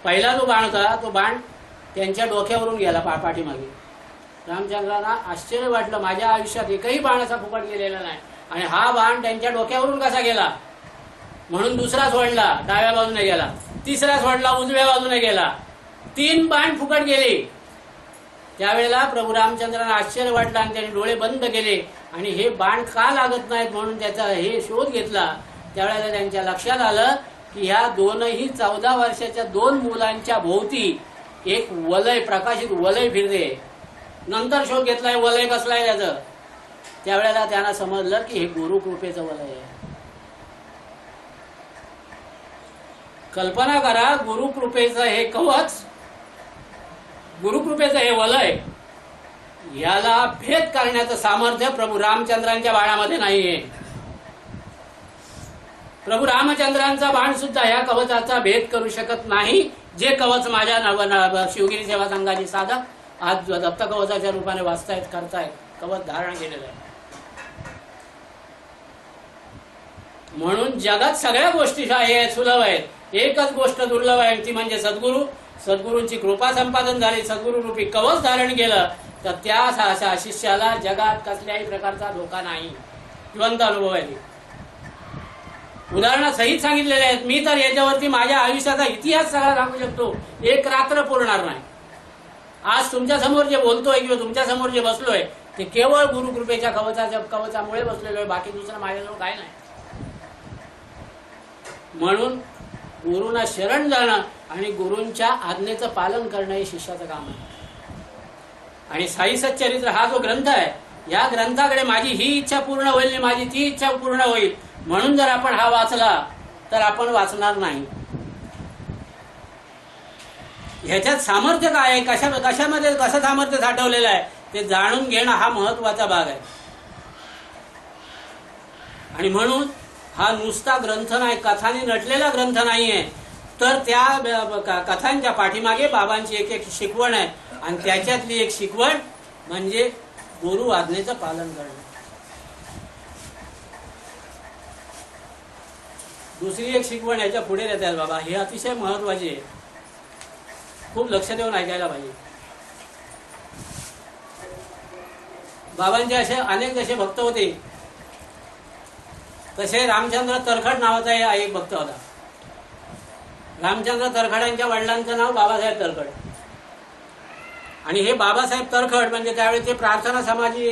पहिला जो बाण होता तो बाण त्यांच्या डोक्यावरून गेला पाठीमागे. रामचंद्रांना आश्चर्य वाटलं, माझ्या आयुष्यात एकही बाण असा फुकट गेलेला नाही आणि हा बाण त्यांच्या डोक्यावरून कसा गेला. म्हणून दुसरा सोडला, डाव्या बाजूने गेला. तिसरा सोडला, उजव्या बाजूने गेला. 3 बाण फुकट गेले. त्यावेळेला प्रभू रामचंद्रांना आश्चर्य वाटलं आणि त्यांनी डोळे बंद केले आणि हे बाण का लागत नाहीत म्हणून त्याचा हे शोध घेतला. त्यावेळेला त्यांच्या लक्षात आलं की ह्या दोनही 14 वर्षाच्या 2 मुलांच्या भोवती एक वलय, प्रकाशित वलय फिरते. नंतर शोध घेतलाय वलय कसलाय त्याचं. त्यावेळेला त्यांना समजलं की हे गुरुकृपेचं वलय आहे. कल्पना करा, गुरुकृपेचं हे कवच, गुरुकृपेचं हे वलय, याला भेद करण्याचं सामर्थ्य प्रभू रामचंद्रांच्या बाणामध्ये नाहीये. प्रभू रामचंद्रांचा बाण सुद्धा ह्या कवचाचा भेद करू शकत नाही, जे कवच माझ्या शिवगिरी सेवा संघाचे साधक आज दत्त कवचाच्या रूपाने वाचतायत, करतायत, कवच धारण केलेलं आहे. म्हणून जगात सगळ्या गोष्टी सुलभ आहेत, एकच गोष्ट दुर्लभ आहे, ती म्हणजे सद्गुरू. सद्गुरूंची कृपा संपादन झाली, सद्गुरू रूपी कवच धारण केलं तर त्या शिष्याला जगात कसल्याही प्रकारचा धोका नाही. जिवंत अनुभव आहे. उदाहरणं सहित सांगितलेले आहेत. मी तर याच्यावरती माझ्या आयुष्याचा इतिहास सगळा सांगू शकतो, एक रात्र पुरणार नाही. आज तुमच्या समोर जे बोलतोय किंवा तुमच्या समोर जे बसलोय ते केवळ गुरुकृपेच्या कवचामुळे बसलेलो आहे, बाकी दुसरं माझ्याजवळ काय नाही. म्हणून गुरुना शरण जाणं आणि गुरूंच्या आज्ञेचं पालन करणं हे शिष्याचं काम आहे. आणि साई सच्चरित्र हा जो ग्रंथ आहे, या ग्रंथाकडे माझी ही इच्छा पूर्ण होईल, माझी ती इच्छा पूर्ण होईल म्हणून जर आपण हा वाचला तर आपण वाचणार नाही. ह्याच्यात सामर्थ्य काय आहे, कशामध्ये कसं सामर्थ्य साठवलेलं आहे ते जाणून घेणं हा महत्वाचा भाग आहे. आणि म्हणून हा नुसता ग्रंथ नाही, कथांनी नटलेला ग्रंथ नाहीये, तर त्या कथांच्या पाठीमागे बाबांची एक एक शिकवण आहे. आणि त्याच्यातली एक शिकवण म्हणजे गुरु आज्ञेचं पालन करणं. दुसरी एक शिकवण याच्या पुढे देतात बाबा, हे अतिशय महत्वाची आहे, खूप लक्ष देऊन ऐकायला पाहिजे. बाबांचे असे अनेक जसे भक्त होते, तसे रामचंद्र तरखड नावाचा एक भक्त होता. रामचंद्र तरखडांच्या वडिलांचं नाव बाबासाहेब तरखड. आणि हे बाबासाहेब तरखड म्हणजे त्यावेळेचे प्रार्थना समाजी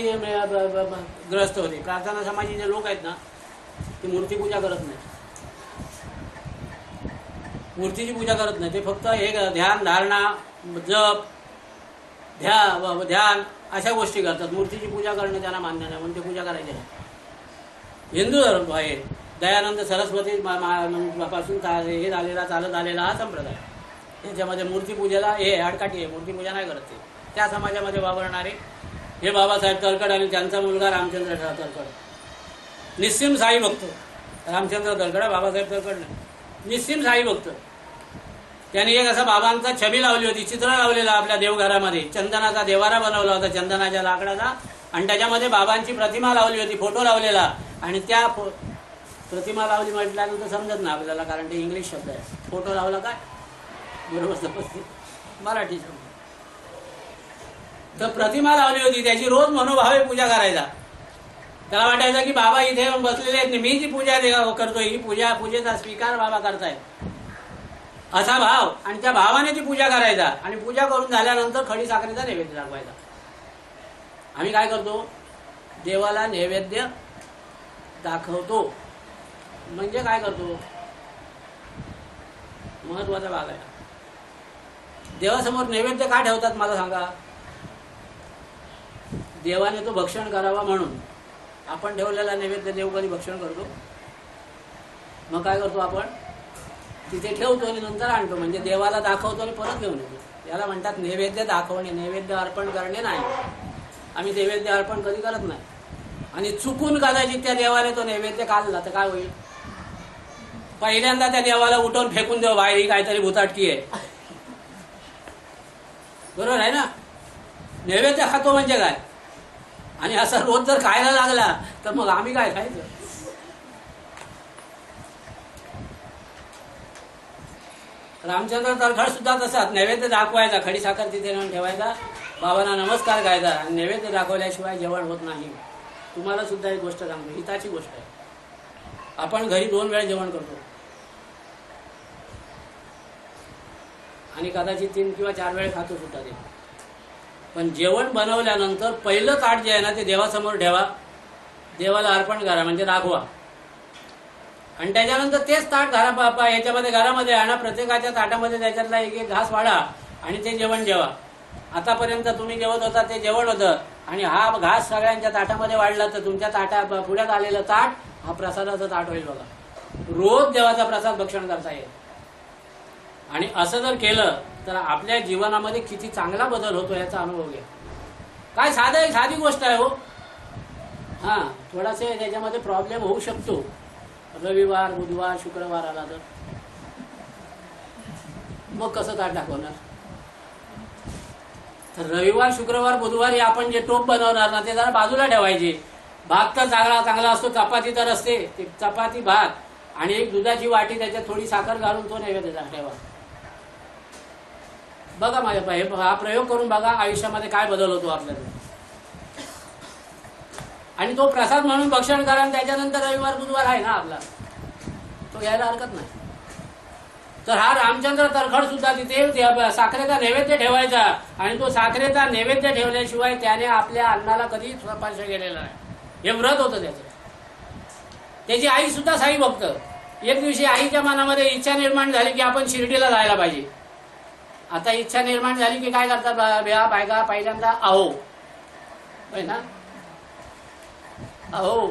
ग्रस्त होते. प्रार्थना समाजी जे लोक आहेत ना, ते मूर्तीपूजा करत नाही, मूर्तीची पूजा करत नाही. ते फक्त एक ध्यान, धारणा, जप, ध्यान अशा गोष्टी करतात. मूर्तीची पूजा करणं त्यांना मान्य नाही, म्हणून ते पूजा करायची नाही. हिंदू धर्म आहे. दयानंद सरस्वती पासून हे झालेला, चालत आलेला हा संप्रदाय. त्याच्यामध्ये मूर्तीपूजेला हे आडकाठी आहे, मूर्तीपूजा नाही करत. त्या समाजामध्ये वावरणारे हे बाबासाहेब तरखड आणि त्यांचा मुलगा रामचंद्र तरखड, निस्सिम साई भक्त. रामचंद्र तरखड, बाबासाहेब तरखड नाही, निस्सिम साई भक्त. त्यांनी एक असा बाबांचा छबी लावली होती, चित्र लावलेला आपल्या देवघरामध्ये. चंदनाचा देवारा बनवला होता, चंदनाच्या लाकडाचा, आणि त्याच्यामध्ये बाबांची प्रतिमा लावली होती, फोटो लावलेला. आणि त्या प्रतिमा लावली म्हटल्यानंतर समजत नाही आपल्याला, कारण ते इंग्लिश शब्द आहे. फोटो लावला काय बरोबर समजते, मराठी शब्द. तर प्रतिमा लावली होती, त्याची रोज मनोभावे पूजा करायचा. त्याला वाटायचं की बाबा इथे बसलेले आहेत, मी जी पूजा करतोय ही पूजेचा स्वीकार बाबा करतायत असा भाव. आणि त्या भावाने ती पूजा करायचा. आणि पूजा करून झाल्यानंतर खडी साखरेचा नैवेद्य दाखवायचा. आम्ही काय करतो, देवाला नैवेद्य दाखवतो म्हणजे काय करतो, महत्वाचा भाग आहे. देवासमोर नैवेद्य का ठेवतात मला सांगा. देवाने तो भक्षण करावा म्हणून. आपण ठेवलेला नैवेद्य देव कधी भक्षण करतो. मग काय करतो आपण, तिथे ठेवतो आणि नंतर आणतो, म्हणजे देवाला दाखवतो आणि परत घेऊन येतो. याला म्हणतात नैवेद्य दाखवणे, नैवेद्य अर्पण करणे नाही. आम्ही नैवेद्य अर्पण कधी करत नाही. आणि चुकून कदाचित त्या देवाने तो नैवेद्य खाल्ला तर काय होईल. पहिल्यांदा त्या देवाला उठवून फेकून देऊ, बाहेर ही काहीतरी भुताटकी आहे. बरोबर आहे ना. नैवेद्य खातो म्हणजे काय, आणि असा रोज जर खायला लागला तर मग आम्ही काय खायचं. रामचंद्र तळखड सुद्धा तसाच. नैवेद्य दाखवायचा, खडी साखर तिथे नेऊन ठेवायचा, बाबांना नमस्कार करायचा, आणि नैवेद्य दाखवल्याशिवाय जेवण होत नाही. तुम्हाला सुद्धा एक गोष्ट सांगतो, हिताची गोष्ट आहे. आपण घरी 2 वेळा जेवण करतो आणि कदाचित 3 किंवा 4 वेळा खातो सुद्धा ते. पण जेवण बनवल्यानंतर पहिलं ताट जे आहे ना ते देवासमोर ठेवा, देवाला अर्पण करा, म्हणजे दाखवा. आणि त्याच्यानंतर तेच ताट याच्यामध्ये घरामध्ये आणा, प्रत्येकाच्या ताटामध्ये त्याच्यातला एक एक घास वाढा आणि ते जेवण जेवा. आतापर्यंत तुम्ही जेवत होता ते जेवण होतं, आणि हा घास सगळ्यांच्या ताटामध्ये वाढला तर तुमच्या पुढ्यात आलेलं ताट हा प्रसादाचं ताट होईल बघा. रोज देवाचा प्रसाद भक्षण करता येईल. आणि असं जर केलं तर आपल्या जीवनामध्ये किती चांगला बदल होतो याचा अनुभव घ्या. काय साधी गोष्ट आहे हो. हां, थोडासा त्याच्यामध्ये प्रॉब्लेम होऊ शकतो. रविवार, बुधवार, शुक्रवार आला तर मग कसं ताट दाखवणार. तर रविवार, शुक्रवार, बुधवारी आपण जे टोप बनवणार ना ते जरा बाजूला ठेवायचे. भात तर चांगला असतो, चपाती तर असते, ते चपाती भात आणि एक दुधाची वाटी, त्याच्यात थोडी साखर घालून तो नैवेद्य ठेवा. बघा माझ्या हा प्रयोग करून बघा, आयुष्यामध्ये काय बदल होतो आपल्याला. आणि तो प्रसाद म्हणून भक्षण करा, आणि त्याच्यानंतर रविवार बुधवार आहे ना आपला, तो घ्यायला हरकत नाही. तर हा रामचंद्र तळखड सुद्धा तिथे साखरेचा नैवेद्य ठेवायचा, आणि तो साखरेचा नैवेद्य ठेवल्याशिवाय त्याने आपल्या अन्नाला कधी स्पर्श केलेला नाही. हे व्रत होतं त्याचं. त्याची आई सुद्धा साई भक्त. एक दिवशी आईच्या मनामध्ये इच्छा निर्माण झाली की आपण शिर्डीला जायला पाहिजे. आता इच्छा निर्माण झाली की काय करतात बायका, पहिल्यांदा अहो ना, अहो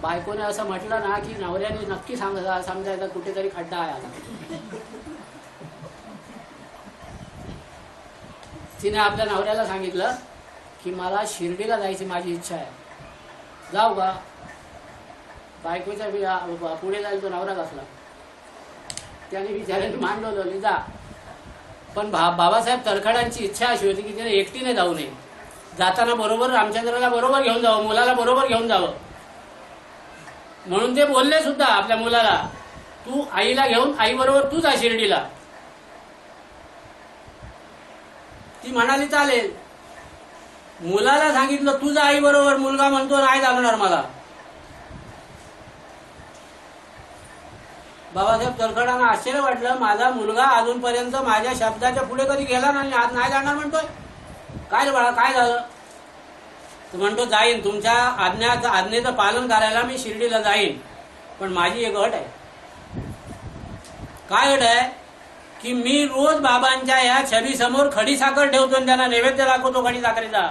बायकोने असं म्हटलं ना की नवऱ्याने नक्की समजायचं कुठेतरी खड्डा आहे आता. तिने आपल्या नवऱ्याला सांगितलं की मला शिर्डीला जायची माझी इच्छा आहे, जाऊ का. बायकोच्या पुढे जायला तो नवरा कसला, त्याने विचाराने मांडवलं जा. पण बाबासाहेब तळखडांची इच्छा अशी होती की तिने एकटीने जाऊ नये. जाताना बरोबर रामचंद्राला बरोबर घेऊन जावं, मुलाला बरोबर घेऊन जावं. म्हणून ते बोलले सुद्धा आपल्या मुलाला, तू आईला घेऊन आई बरोबर तू जा शिर्डीला. ती म्हणाली चालेल. मुलाला सांगितलं तू जा आई बरोबर, मुलगा म्हणतो नाही जाणार मला. बाबासाहेब तळखडांना आश्चर्य वाटलं, माझा मुलगा अजूनपर्यंत माझ्या शब्दाच्या पुढे कधी गेला नाही, आज नाही जाणार म्हणतोय. काय रे बाळा, काय झालं. तो म्हणतो जाईन, तुमच्या आज्ञेचं पालन करायला मी शिर्डीला जाईन, पण माझी एक अट आहे. काय अट आहे की मी रोज बाबांच्या या छबीसमोर खडी साखर ठेवतो आणि त्यांना नैवेद्य दाखवतो खडी साखरेचा.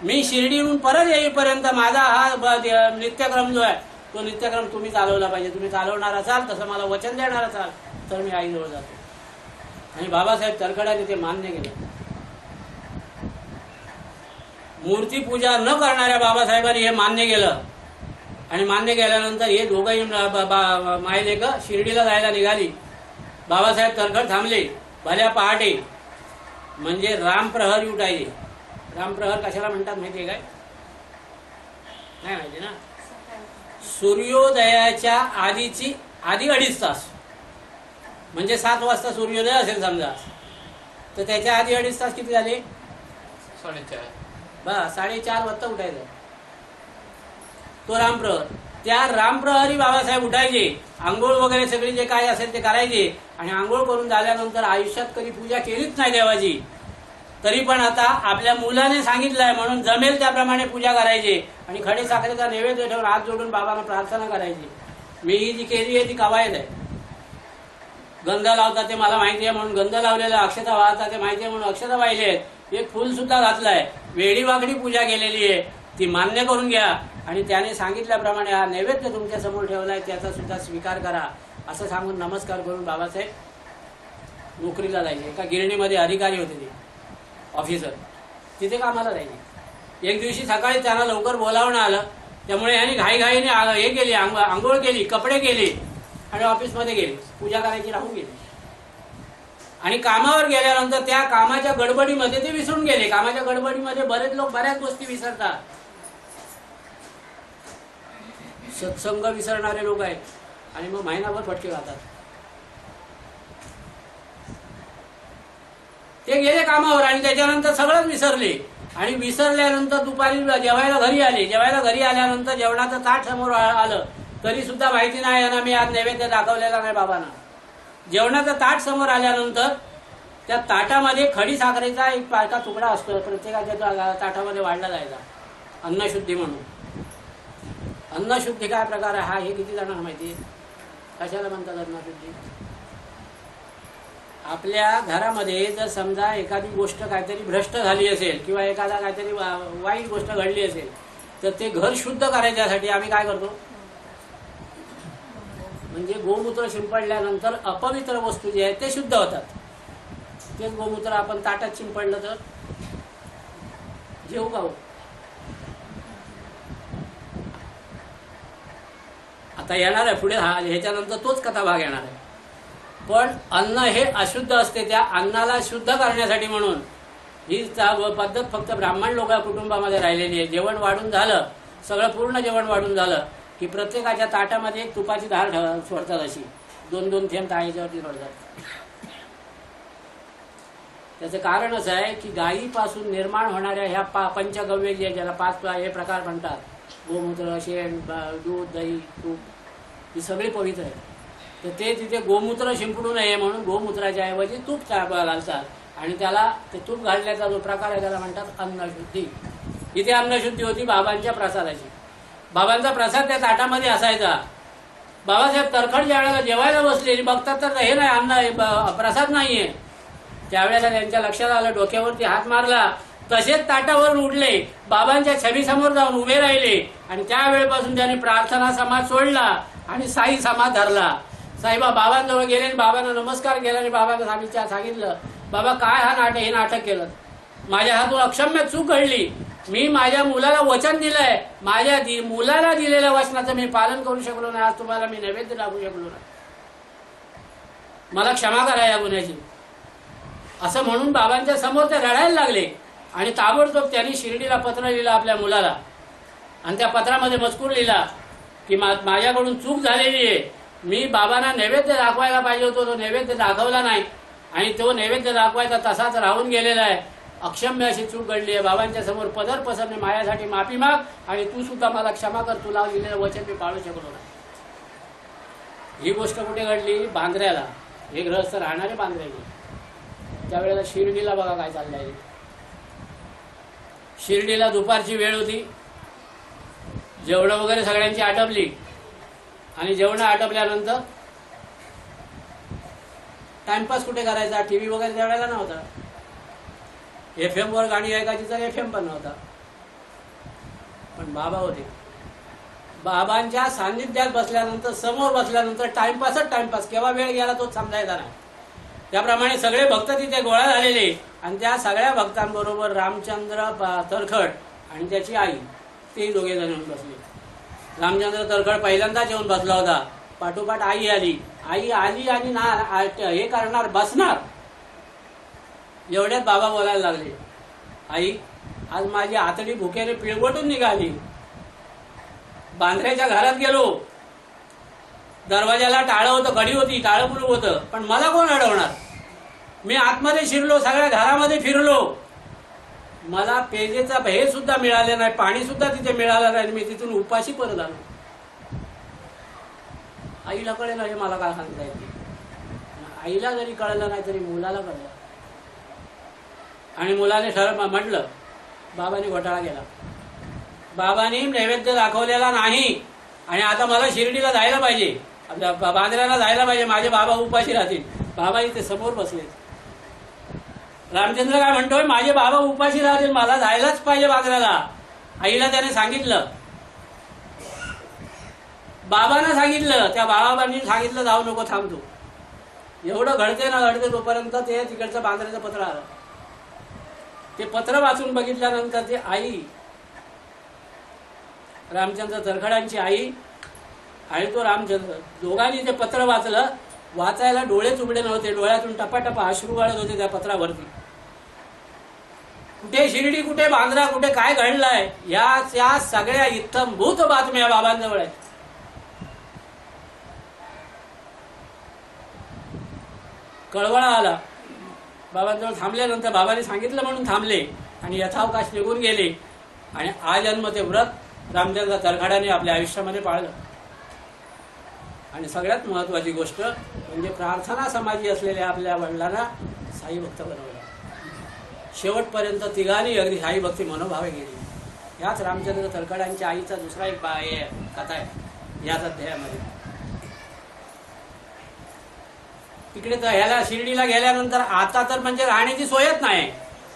मी शिर्डीहून परत येईपर्यंत माझा हा नित्यक्रम जो आहे तो नित्यक्रम तुम्ही चालवला पाहिजे. तुम्ही चालवणार असाल, तसं मला वचन देणार असाल तर मी आईजवळ जातो. आणि बाबासाहेब तळखडांनी ते मान्य केलं. मूर्ती पूजा न करणाऱ्या बाबासाहेबांनी हे मान्य केलं. आणि मान्य केल्यानंतर हे दोघंही मायलेक शिर्डीला जायला निघाली. बाबासाहेब तळखड थांबले भल्या पहाटे, म्हणजे रामप्रहरी उठायचे. रामप्रहर कशाला म्हणतात माहितीये काय, नाही माहिती ना. सूर्योदयाच्या आधी 2.5 तास, म्हणजे 7 वाजता सूर्योदय असेल समजा, तर त्याच्या आधी 2.5 तास किती झाले, 4:30 वाजता उठायचं. तो रामप्रहर. त्या रामप्रहरी बाबासाहेब उठायचे, आंघोळ वगैरे सगळी जे काय असेल ते करायचे. आणि आंघोळ करून झाल्यानंतर आयुष्यात कधी पूजा केलीच नाही देवाची, तरी पण आता आपल्या मुलाने सांगितलंय म्हणून जमेल त्याप्रमाणे पूजा करायची. आणि खडे साखरेचा नैवेद्य ठेवून हात जोडून बाबांना प्रार्थना करायची. मी ही जी केली आहे ती कवायत आहे. गंध लावतात ते मला माहिती आहे म्हणून गंध लावलेला, अक्षता वाहतात ते माहिती आहे म्हणून अक्षता वाहिले आहेत, एक फुल सुद्धा घातलाय, वेडी वाकडी पूजा केलेली आहे, ती मान्य करून घ्या आणि त्याने सांगितल्याप्रमाणे हा नैवेद्य तुमच्या समोर ठेवलाय त्याचा सुद्धा स्वीकार करा असं सांगून नमस्कार करून बाबासाहेब नोकरीला जायचे. एका गिरणीमध्ये अधिकारी होते ते ऑफिसर, तिथे कामाला जायचे. एक दिवशी सकाळी त्यांना लवकर बोलावणं आलं, त्यामुळे यांनी घाईघाईने हे केली, आंघोळ केली, कपडे केले आणि ऑफिसमध्ये गेले. पूजा करायची राहून गेली आणि कामावर गेल्यानंतर त्या कामाच्या गडबडीमध्ये ते विसरून गेले. कामाच्या गडबडीमध्ये बरेच लोक बऱ्याच गोष्टी विसरतात. सत्संग विसरणारे लोक आहेत आणि मग महिनाभर फटके खातात. ते गेले कामावर आणि त्याच्यानंतर सगळंच विसरले आणि विसरल्यानंतर दुपारी जेवायला घरी आले. जेवायला घरी आल्यानंतर जेवणाचं ताट समोर आलं तरी सुद्धा माहिती नाही यांना मी आज नैवेद्य दाखवलेला नाही बाबांना. जेवणाचं ताट समोर आल्यानंतर त्या ताटामध्ये खडी साखरेचा एक पारका तुकडा असतो, प्रत्येकाच्या ताटामध्ये वाढला जायचा अन्नशुद्धी म्हणून. अन्नशुद्धी काय प्रकार आहे हा हे किती जणांना माहिती आहे? कशाला म्हणतात अन्नशुद्धी? आपल्या घरामध्ये जर समजा एखादी गोष्ट काहीतरी भ्रष्ट झाली असेल किंवा एखादा काहीतरी वाईट गोष्ट घडली असेल तर ते घर शुद्ध करायच्यासाठी आम्ही काय करतो? म्हणजे गोमूत्र शिंपडल्यानंतर अपवित्र वस्तू जे आहेत ते शुद्ध होतात. तेच गोमूत्र आपण ताटात शिंपडलं तर जेवू का हो? आता येणार आहे पुढे ह्याच्यानंतर तोच कथा भाग येणार आहे. पण अन्न हे अशुद्ध असते, त्या अन्नाला शुद्ध करण्यासाठी म्हणून ही पद्धत फक्त ब्राह्मण लोक कुटुंबामध्ये राहिलेली आहे. जेवण वाढून झालं, सगळं पूर्ण जेवण वाढून झालं की प्रत्येकाच्या ताटामध्ये एक तुपाची धार सोडतात, अशी 2-2 थेंब ताईच्यावरती सोडतात. त्याचं कारण असं आहे की गायीपासून निर्माण होणाऱ्या ह्या पंचगव्य जे ज्याला 5 हे प्रकार म्हणतात, गोमूत्र, शेण, दूध, दही, तूप, ही सगळी पवित्र आहे. तर ते तिथे गोमूत्र शिंपडू नये म्हणून गोमूत्राच्या ऐवजी तूप घालतात आणि त्याला ते तूप घालण्याचा जो प्रकार आहे त्याला म्हणतात अन्नशुद्धी. इथे अन्नशुद्धी होती बाबांच्या प्रसादाची. बाबांचा प्रसाद त्या ताटामध्ये असायचा. बाबासाहेब तरखड ज्या वेळेला जेवायला बसले बघतात तर हे नाही, अन्न प्रसाद नाहीये. त्यावेळेला त्यांच्या लक्षात आलं, डोक्यावरती हात मारला, तसेच ताटावरून उठले, बाबांच्या छबीसमोर जाऊन उभे राहिले आणि त्यावेळेपासून त्यांनी प्रार्थना समाज सोडला आणि साई समाज धरला. साईबा बाबांजवळ गेले आणि बाबांना नमस्कार केला आणि बाबांना सांगितलं, बाबा काय हे नाटक केलं, माझ्या हातून अक्षम्य चूक घडली, मी माझ्या मुलाला वचन दिलंय, माझ्या मुलाला दिलेल्या वचनाचं मी पालन करू शकलो नाही, आज तुम्हाला मी नैवेद्य दाखवू शकलो नाही, मला क्षमा करा या गुन्ह्याची, असं म्हणून बाबांच्या समोर ते रडायला लागले. आणि ताबडतोब त्यांनी शिर्डीला पत्र लिहिलं आपल्या मुलाला आणि त्या पत्रामध्ये मजकूर लिहिला की माझ्याकडून चूक झालेली आहे, मी बाबांना नैवेद्य दाखवायला पाहिजे होतो, तो नैवेद्य दाखवला नाही आणि तो नैवेद्य दाखवायचा तसाच राहून गेलेला आहे, अक्षम्य अशी चूक घडली आहे, बाबांच्या समोर पदर पसरणे, माझ्यासाठी माफी माग आणि तू सुद्धा मला क्षमा कर, तुला दिलेलं वचन मी पाळू शकलो नाही. ही गोष्ट कुठे घडली? बांद्र्याला. हे गृहस्थ राहणारे बांद्र्याचे. त्यावेळेला शिर्डीला बघा काय चाललंय. शिर्डीला दुपारची वेळ होती, जेवणं वगैरे सगळ्यांची आटपली आणि जेवणं आटपल्यानंतर टाइमपास कुठे करायचा? टीव्ही वगैरे त्यावेळेला नव्हता, FM वर गाणी ऐकायची तर FM पण नव्हता. पण बाबा होते. बाबांच्या सान्निध्यात बसल्यानंतर, समोर बसल्यानंतर टाइमपासच टाइमपास, केव्हा वेळ गेला तो समजायचा नाही. त्याप्रमाणे सगळे भक्त तिथे गोळा झालेले आणि त्या सगळ्या भक्तांबरोबर रामचंद्र तरखड आणि त्याची आई, ते दोघे जण येऊन बसले. रामचंद्र तरखड पहिल्यांदाच येऊन बसला होता, पाठोपाठ आई आली. आई आली आणि हे करणार, बसणार, एवढ्यात बाबा बोलायला लागले, आई आज माझी आतडी भुकेने पिळवटून निघाली, बांद्र्याच्या घरात गेलो, दरवाजाला टाळं होतं, घडी होती, टाळं कुलूप होतं, पण मला कोण अडवणार? मी आतमध्ये शिरलो, सगळ्या घरामध्ये फिरलो, मला पेजेचा हे सुद्धा मिळाले नाही, पाणी सुद्धा तिथे मिळालं नाही, मी तिथून उपाशी परत आलो. आईला कळेल हे मला काय सांगता येते. आईला जरी कळलं नाही तरी मुलाला कळलं आणि मुलाने म्हटलं, बाबांनी घोटाळा केला, बाबांनी नैवेद्य दाखवलेला नाही, आणि आता मला शिर्डीला जायला पाहिजे, आपल्या बांद्र्याला जायला पाहिजे, माझे बाबा उपाशी राहतील. बाबा इथे समोर बसले. रामचंद्र काय म्हणतोय, माझे बाबा उपाशी राहतील, मला जायलाच पाहिजे बांद्र्याला. आईला त्याने सांगितलं, बाबांना सांगितलं, त्या बाबांनी सांगितलं जाऊ नको, थांबतो. एवढं घडते ना घडते तोपर्यंत ते तिकडचं बांद्र्याचं पत्र आलं. ते पत्र वाचून बघितल्यानंतर ते आई, रामचंद्र तरखडांची आई आणि तो रामचंद्र दोघांनी ते पत्र वाचलं. वाचायला डोळेच उघडे नव्हते, डोळ्यातून टपाटपा अश्रू वाळत होते त्या पत्रावरती. कुठे शिर्डी, कुठे बांद्रा, कुठे काय घडलंय या सगळ्या इत्थंभूत बातम्या बाबांजवळ आहेत. कळवळा आला बाबांजवळ. थांबल्यानंतर बाबांनी सांगितलं म्हणून थांबले आणि यथावकाश निघून गेले. आणि आजन्म ते व्रत रामचंद्र तरखडाने आपल्या आयुष्यामध्ये पाळलं. आणि सगळ्यात महत्वाची गोष्ट म्हणजे प्रार्थना समाजी असलेल्या आपल्या वडिलांना साई भक्त बनवलं. शेवटपर्यंत तिघांनी अगदी साई भक्ती मनोभावे गेली. याच रामचंद्र तरखडांच्या आईचा दुसरा एक कथा आहे याच अध्यायामध्ये. तिकडे तर ह्याला शिर्डीला गेल्यानंतर आता तर म्हणजे राहण्याची सोयच नाही.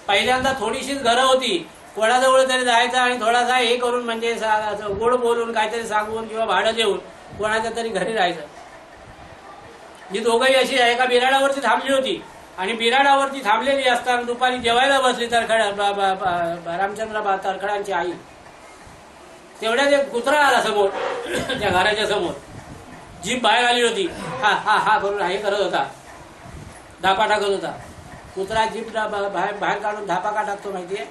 पहिल्यांदा थोडीशीच घरं होती, कोणाजवळ तरी जायचं आणि थोडासा हे करून म्हणजे गोड बोलून काहीतरी सांगून किंवा भाडं देऊन कोणाच्या तरी घरी राहायचं. ही दोघंही अशी एका बिराडावरती थांबली होती आणि बिराडावरती थांबलेली असताना दुपारी जेवायला बसली रामचंद्र तरखडांची आई. तेवढ्यात एक कुत्रा आला समोर, त्या घराच्या समोर. जीभ बाहेर आली होती, हा हा हा करून हे करत होता, धापा टाकत होता. कुत्रा जीभ बाहेर काढून धापा का टाकतो माहितीये?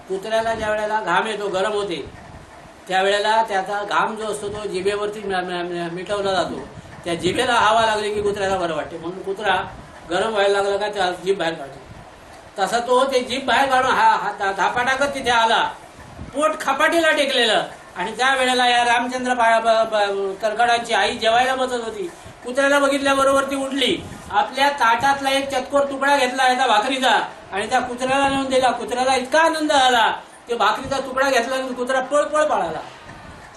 कुत्र्याला ज्या वेळेला घाम येतो, गरम होते, त्यावेळेला त्याचा घाम जो असतो तो जिभेवरती मिटवला जातो. त्या जिभेला हवा लागली की कुत्र्याला बरं वाटते, म्हणून कुत्रा गरम व्हायला लागला का त्या जीभ बाहेर काढतो. तसा तो ते जीभ बाहेर काढून हा धापा टाकत तिथे आला, पोट खपाटीला टेकलेलं. आणि त्या वेळेला या रामचंद्र तरखडांची आई जेवायला बसत होती. कुत्र्याला बघितल्याबरोबर ती उठली, आपल्या ताटातला एक चतकोर तुकडा घेतला याचा भाकरीचा आणि त्या कुत्र्याला नेऊन दिला. कुत्र्याला इतका आनंद झाला, ते भाकरीचा तुकडा घेतला आणि कुत्रा पळपळ पळाला.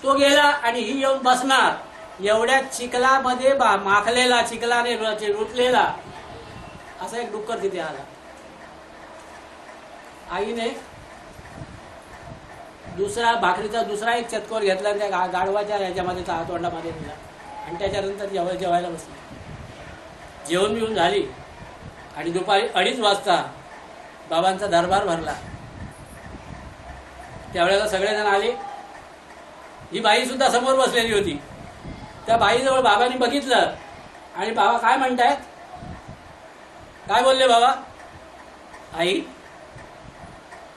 तो गेला आणि ही येऊन बसणार. एवढ्या चिखलामध्ये माखलेला, चिखलाने रुटलेला असा एक डुक्कर तिथे आला. आईने भाकरीचा दुसरा एक चतकोर घेतला आणि त्या गाढवाच्या ह्याच्यामध्ये तोंडामध्ये दिला आणि त्याच्यानंतर जेवायला बसली. जेवण बिवून झाली आणि दुपारी 2:30 वाजता बाबांचा दरबार भरला. त्यावेळेला सगळेजण आले. ही बाई सुद्धा समोर बसलेली होती. त्या बाईजवळ बाबांनी बघितलं आणि बाबा काय म्हणतायत, काय बोलले बाबा? आई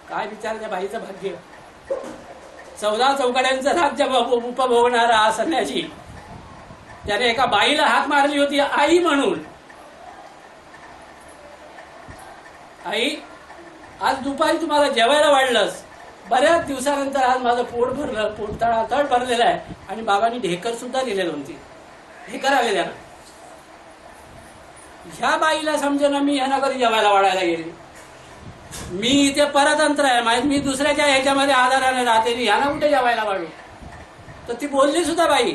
काय विचार, त्या बाईचं भाग्य. 14 चौकड्यांचं राज्य उपभोगणारा हा संन्यासी, त्याने एका बाईला हाक मारली होती आई म्हणून. आई आज दुपारी तुम्हाला जेवायला वाढलंस, बऱ्याच दिवसानंतर आज माझं पोट भरलं, पोट तळातळ भरलेलं आहे. आणि बाबांनी ढेकर सुद्धा दिले 2-3 ढेकर आले त्यांना. ह्या बाईला समजेना मी ह्यांना कधी जेवायला वाढायला गेले. मी इथे परतंत्र आहे, मी दुसऱ्याच्या ह्याच्यामध्ये आधाराने राहते, ह्यांना कुठे जेवायला वाढू. तर ती बोलली सुद्धा बाई,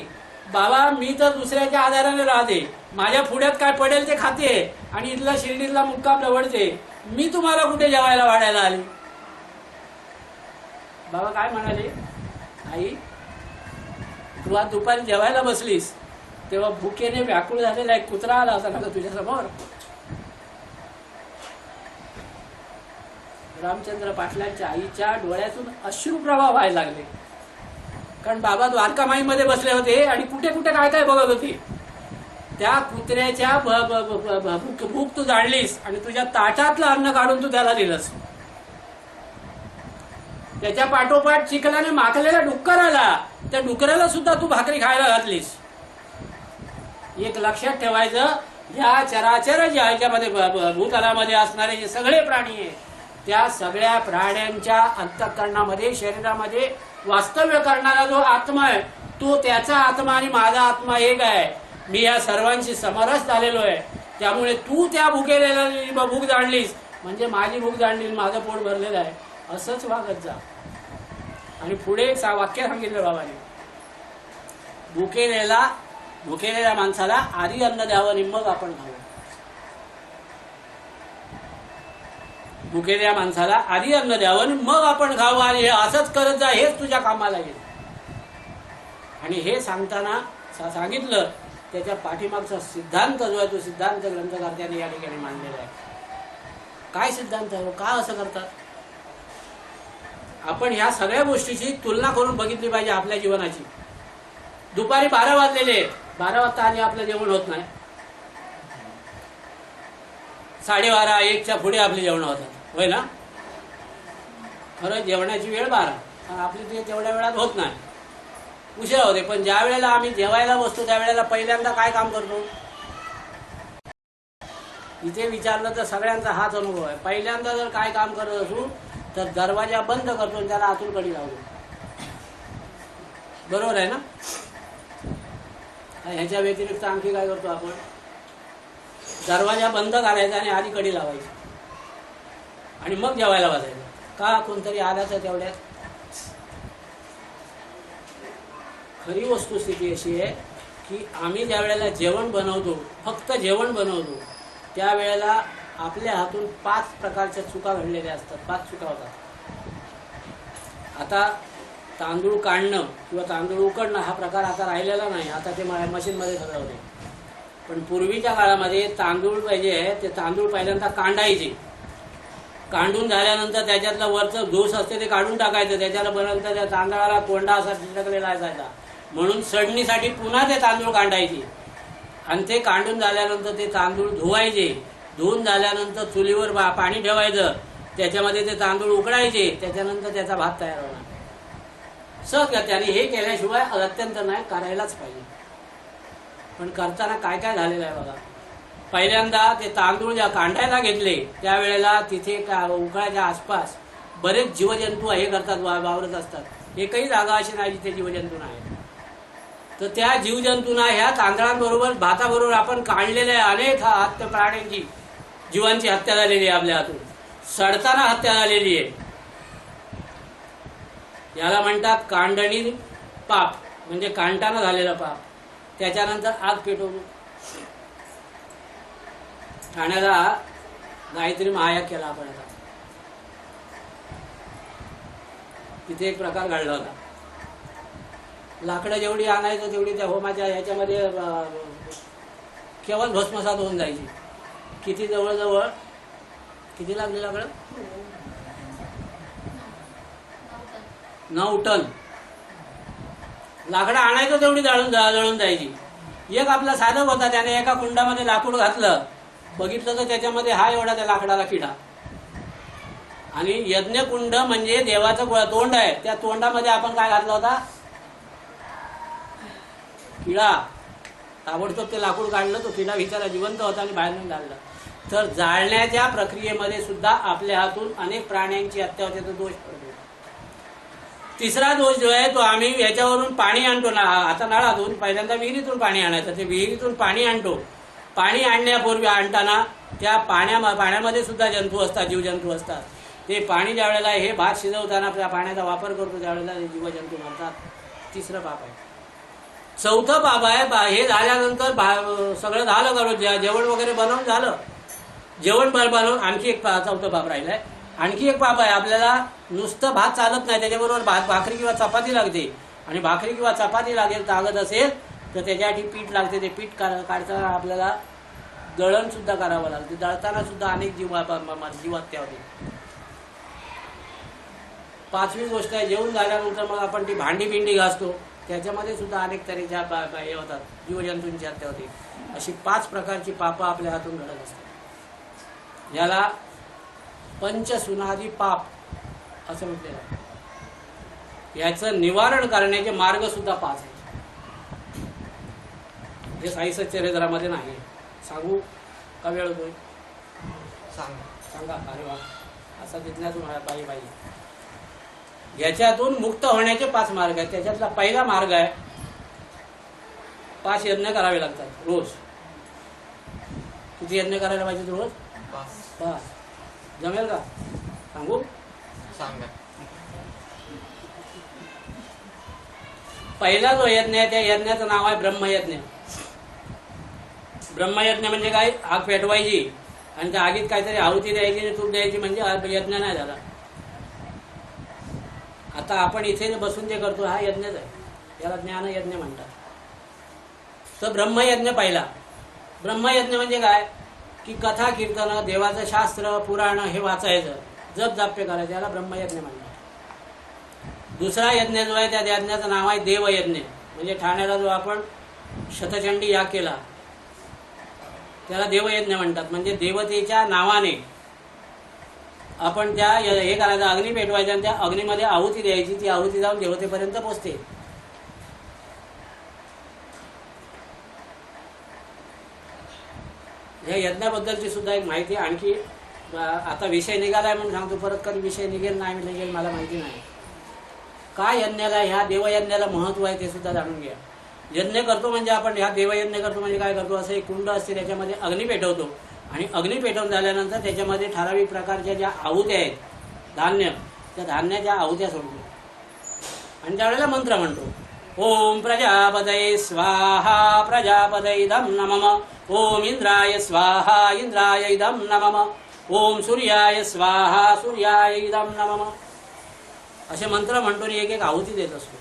बाबा मी तर दुसऱ्याच्या आधाराने राहते, माझ्या पुढ्यात काय पडेल ते खाते आणि इथला शिर्डीतला मुक्काम निवडते, मी तुम्हाला कुठे जेवायला वाढायला आली. बाबा काय म्हणाले, आई तू आज दुपारी जेवायला बसलीस तेव्हा भुकेने व्याकुळ झालेला एक कुत्रा आला असा ना तुझ्या समोर. रामचंद्र पाटलांच्या आईच्या डोळ्यातून अश्रुप्रवाह व्हायला लागले. कारण बाबा द्वारकामाईमध्ये बसले होते आणि कुठे कुठे काय काय बघत होते. त्या कुत्र्याच्या भूक तू जाणलीस आणि तुझ्या ताटातलं अन्न काढून तू त्याला दिलंस. त्याच्या पाठोपाठ चिखलाने माखलेला डुक्कर आला, त्या डुकराला सुद्धा तू भाकरी खायला घातलीस. एक लक्षात ठेवायचं, ह्या चराचर ज्या ह्याच्यामध्ये भूतलामध्ये असणारे जे सगळे प्राणी आहे त्या सगळ्या प्राण्यांच्या अंतःकरणामध्ये, शरीरामध्ये वास्तव्य करणारा जो आत्मा आहे तो त्याचा आत्मा आणि माझा आत्मा एक आहे. मी या सर्वांशी समरस झालेलो आहे. त्यामुळे तू त्या भुकेलेला भूक जाणलीस म्हणजे माझी भूक जाणली, माझं पोट भरलेलं आहे, असंच वागत जा. आणि पुढे एक वाक्य सांगितलं बाबांनी, भुकेलेल्या माणसाला आधी अन्न द्यावं आणि मग आपण खावं. भुकेल्या माणसाला आधी अन्न द्यावं आणि मग आपण खावं, आणि हे असंच करत जा, हेच तुझ्या कामाला येईल. आणि हे सांगताना सांगितलं, त्याच्या पाठीमागचा सिद्धांत जो आहे तो सिद्धांत ग्रंथकर्त्याने या ठिकाणी मांडलेला आहे. काय सिद्धांत आहे, का असं करतात? आपण ह्या सगळ्या गोष्टीची तुलना करून बघितली पाहिजे आपल्या जीवनाची. दुपारी 12 वाजलेले, 12 वाजता आणि आपलं जेवण होत नाही. 12:30 1च्या पुढे आपली जेवण होतात, होय ना? खरं जेवणाची वेळ 12, पण आपली ते तेवढ्या वेळात होत नाही, उशिरा होते. पण ज्या वेळेला आम्ही जेवायला बसतो त्यावेळेला पहिल्यांदा काय काम करतो? इथे विचारलं तर सगळ्यांचा हाच अनुभव आहे. पहिल्यांदा जर काय काम करत असू तर दरवाजा बंद करतो आणि त्याला आतून कडी लावतो. बरोबर आहे ना? ह्याच्या व्यतिरिक्त आणखी काय करतो आपण? दरवाजा बंद करायचा आणि आधी कडी लावायची आणि मग जेवायला बसायचं. का? कोणतरी आल्याचं तेवढ्यात. खरी वस्तुस्थिती अशी आहे की आम्ही ज्या वेळेला जेवण बनवतो, फक्त जेवण बनवतो, त्यावेळेला आपल्या हातून 5 प्रकारच्या चुका घडलेल्या असतात. 5 चुका होतात. आता तांदूळ काढणं किंवा तांदूळ उकडणं हा प्रकार आता राहिलेला नाही, आता ते मशीनमध्ये सगळं होते. पण पूर्वीच्या काळामध्ये तांदूळ पाहिजे ते तांदूळ पहिल्यांदा कांडायचे. कांडून झाल्यानंतर त्याच्यातला वरचं दोष असते ते काढून टाकायचं. त्याच्याला बनवलं त्या तांदळाला कोंडा असा चिटकलेला असायचा, म्हणून सडणीसाठी पुन्हा ते तांदूळ कांडायचे. आणि ते काढून झाल्यानंतर ते तांदूळ धुवायचे. धुवून झाल्यानंतर चुलीवर पाणी ठेवायचं, त्याच्यामध्ये ते तांदूळ उकडायचे, त्याच्यानंतर त्याचा भात तयार होणार. त्याने हे केल्याशिवाय अत्यंत नाही, करायलाच पाहिजे. पण करताना काय काय झालेलं आहे बघा. पहिल्यांदा ते तांदूळ ज्या कांडायला घेतले त्यावेळेला तिथे उकळाच्या आसपास बरेच जीवजंतू हे करतात, वावरत असतात. एकही जागा अशी नाही जिथे जीवजंतू नाही. तर त्या जीवजंतूंना ह्या तांदळांबरोबर भाताबरोबर आपण काढलेल्या अनेक हत्या प्राण्यांची जीवांची हत्या झालेली आहे. आपल्या हातून सडताना हत्या झालेली आहे. याला म्हणतात कांडणी पाप, म्हणजे कांटानं झालेलं पाप. त्याच्यानंतर आग पेटवून ठाण्याला गायत्री महायाग केला आपण. आता तिथे एक प्रकार घडला होता. लाकडं जेवढी आणायचं तेवढी त्या होमाच्या ह्याच्यामध्ये केवळ भस्मसात होऊन जायची. किती जवळजवळ किती लागले लाकडं? 9 टन लाकडं आणायचं तेवढी जळून जायची. एक आपला साधक होता, त्याने एका कुंडामध्ये लाकूड घातलं, बघितलं तर त्याच्यामध्ये हा एवढा त्या लाकडाला किडा. आणि यज्ञकुंड म्हणजे देवाचं तोंड आहे, त्या तोंडामध्ये आपण काय घातला होता? किडा. ताबडतोब ते लाकूड काढलं, तो किडा विचारा जिवंत होता आणि बाहेर काढला. तर जाळण्याच्या प्रक्रियेमध्ये सुद्धा आपल्या हातून अनेक प्राण्यांची हत्या होते, तो दोष पडतो. तिसरा दोष जो आहे तो आम्ही याच्यावरून पाणी आणतो ना, आता नळातून, पहिल्यांदा विहिरीतून पाणी आणायचं. ते विहिरीतून पाणी आणतो. पाणी आणण्यापूर्वी आणताना त्या पाण्यामध्ये सुद्धा जंतू असतात, जीवजंतू असतात. ते पाणी ज्या वेळेला हे भात शिजवताना त्या पाण्याचा वापर करतो त्यावेळेला जीवजंतू मरतात. तिसरं पाप आहे. चौथं पाप आहे, हे झाल्यानंतर सगळं झालं करून जेवण वगैरे बनवून झालं, जेवण बनवून आणखी एक चौथं पाप राहिलंय. आणखी एक पाप आहे, आपल्याला नुसतं भात चालत नाही, त्याच्याबरोबर भाकरी किंवा चपाती लागते. आणि भाकरी किंवा चपाती लागत असेल तर त्याच्यासाठी पीठ लागते. ते पीठ काढताना आपल्याला दळण सुद्धा करावं लागते. दळताना सुद्धा अनेक जीवहत्या होते. 5वी गोष्ट आहे, जेवण झाल्यानंतर मग आपण ती भांडी घासतो, त्याच्यामध्ये सुद्धा अनेक तऱ्हेच्या हे होतात, जीवजंतूंची हत्या होते. अशी 5 प्रकारची पापं आपल्या हातून घडत असतात. याला पंचसुनादी पाप असं म्हटलेलं आहे. याचं निवारण करण्याचे मार्ग सुद्धा 5 आहेत. हे साई सच्चरित्रामध्ये नाही. सांगू का? वेळ होतोय? सांगा. अरे वा, असा जिज्ञासू पाहिजे. याच्यातून मुक्त होण्याचे 5 मार्ग आहेत. त्याच्यातला पहिला मार्ग आहे, 5 यज्ञ करावे लागतात रोज. किती यज्ञ करायला पाहिजे रोज? 5. जमेल का? सांगू? सांगा. पहिला जो यज्ञ आहे त्या यज्ञाचं नाव आहे ब्रह्मयज्ञ. ब्रह्मयज्ञ म्हणजे काय? आग पेटवायची आणि त्या आगीत काहीतरी आहुती द्यायची आणि तूप द्यायची, म्हणजे यज्ञ नाही झाला. आता आपण इथे बसून ते करतो हा यज्ञच आहे, याला ज्ञान यज्ञ म्हणतात. तर ब्रह्मयज्ञ पहिला. ब्रह्मयज्ञ म्हणजे काय की कथा कीर्तन, देवाचं शास्त्र पुराण हे वाचायचं, जप जाप्य करायचं, याला ब्रह्मयज्ञ म्हणतात. दुसरा यज्ञ जो आहे त्या यज्ञाचं नाव आहे देवयज्ञ. म्हणजे ठाण्याला जो आपण शतचंडी याग केला त्याला देवयज्ञ म्हणतात. म्हणजे देवतेच्या नावाने आपण त्या हे करायचं, अग्नी पेटवायचा आणि त्या अग्नीमध्ये आहुती द्यायची, ती आहुती जाऊन देवतेपर्यंत पोचते. या यज्ञाबद्दलची सुद्धा एक माहिती आणखी, आता विषय निघालाय म्हणून सांगतो, परत कधी विषय निघेल नाही निघेल मला माहिती नाही. काय यज्ञाला, ह्या देवयज्ञाला महत्व आहे ते सुद्धा जाणून घ्या. यज्ञ करतो म्हणजे आपण ह्या देवयज्ञ करतो म्हणजे काय करतो, असं एक कुंड असते त्याच्यामध्ये अग्नी पेटवतो आणि अग्नी पेटवून झाल्यानंतर त्याच्यामध्ये ठराविक प्रकारच्या ज्या आहुत्या आहेत धान्य, त्या धान्याच्या आहुत्या सोडतो आणि त्यावेळेला मंत्र म्हणतो. ओम प्रजापतये स्वाहा प्रजापतये इदं नमः. ओम इंद्राय स्वाहा इंद्राय इदं नमः. ओम सूर्याय स्वाहा सूर्याय इदं नमः. असे मंत्र म्हणतो आणि एक एक आहुती देत असतो.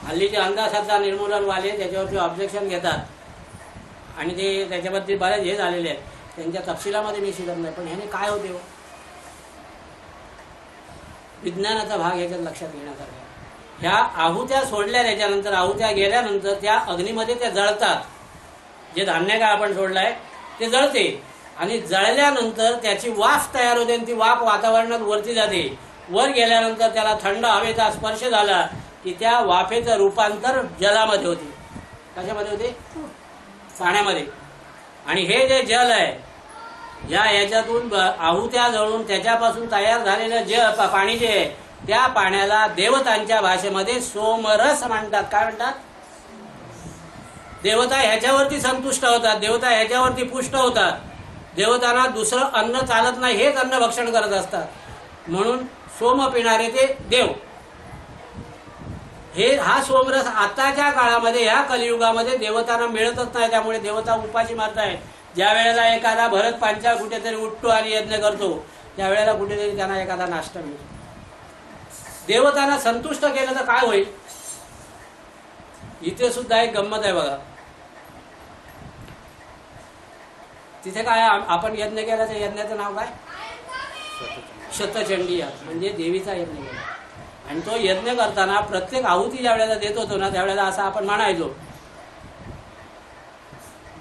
हल्लीचे अंधश्रद्धा निर्मूलनवाले त्याच्यावरती ऑब्जेक्शन घेतात आणि ते त्याच्याबद्दल बरेच हे झालेले आहेत, त्यांच्या तपशिलामध्ये मी शिकत नाही. पण ह्याने काय होते हो, विज्ञानाचा भाग ह्याच्यात लक्षात घेण्यासारखा. ह्या आहुत्या सोडल्या त्याच्यानंतर, आहुत्या गेल्यानंतर त्या अग्नीमध्ये त्या जळतात. जे धान्य काय आपण सोडलंय ते जळते आणि जळल्यानंतर त्याची वाफ तयार होते आणि ती वाफ वातावरणात वरती जाते. वर गेल्यानंतर त्याला थंड हवेचा स्पर्श झाला की त्या वाफेचं रूपांतर जलामध्ये होते. कशामध्ये होते? पाण्यामध्ये. आणि हे जे जल आहे या याच्यातून आहुत्या जळून त्याच्यापासून तयार झालेलं पाणी जे आहे त्या पाण्याला देवतांच्या भाषेमध्ये सोमरस म्हणतात. काय म्हणतात? देवता ह्याच्यावरती संतुष्ट होतात, देवता ह्याच्यावरती पुष्ट होतात. देवतांना दुसरं अन्न चालत नाही, हेच अन्न भक्षण करत असतात. म्हणून सोम पिणारे ते देव. हा सोमरस आताच्या काळामध्ये ह्या कलियुगामध्ये देवतांना मिळतच नाही, त्यामुळे देवता उपाशी मारतायत. ज्या वेळेला एखादा भरत पांचाळ कुठेतरी उठतो आणि यज्ञ करतो त्यावेळेला कुठेतरी त्यांना एखादा नाश्ता मिळतो. देवतांना संतुष्ट केलं तर काय होईल? इथे सुद्धा एक गंमत आहे बघा. तिथे काय आपण यज्ञ केला, त्या यज्ञाचं नाव काय? शतचंडी याग. म्हणजे देवीचा यज्ञ केला. आणि तो यज्ञ करताना प्रत्येक आहुती ज्या वेळेला देत होतो ना त्यावेळेला असं आपण म्हणायचो,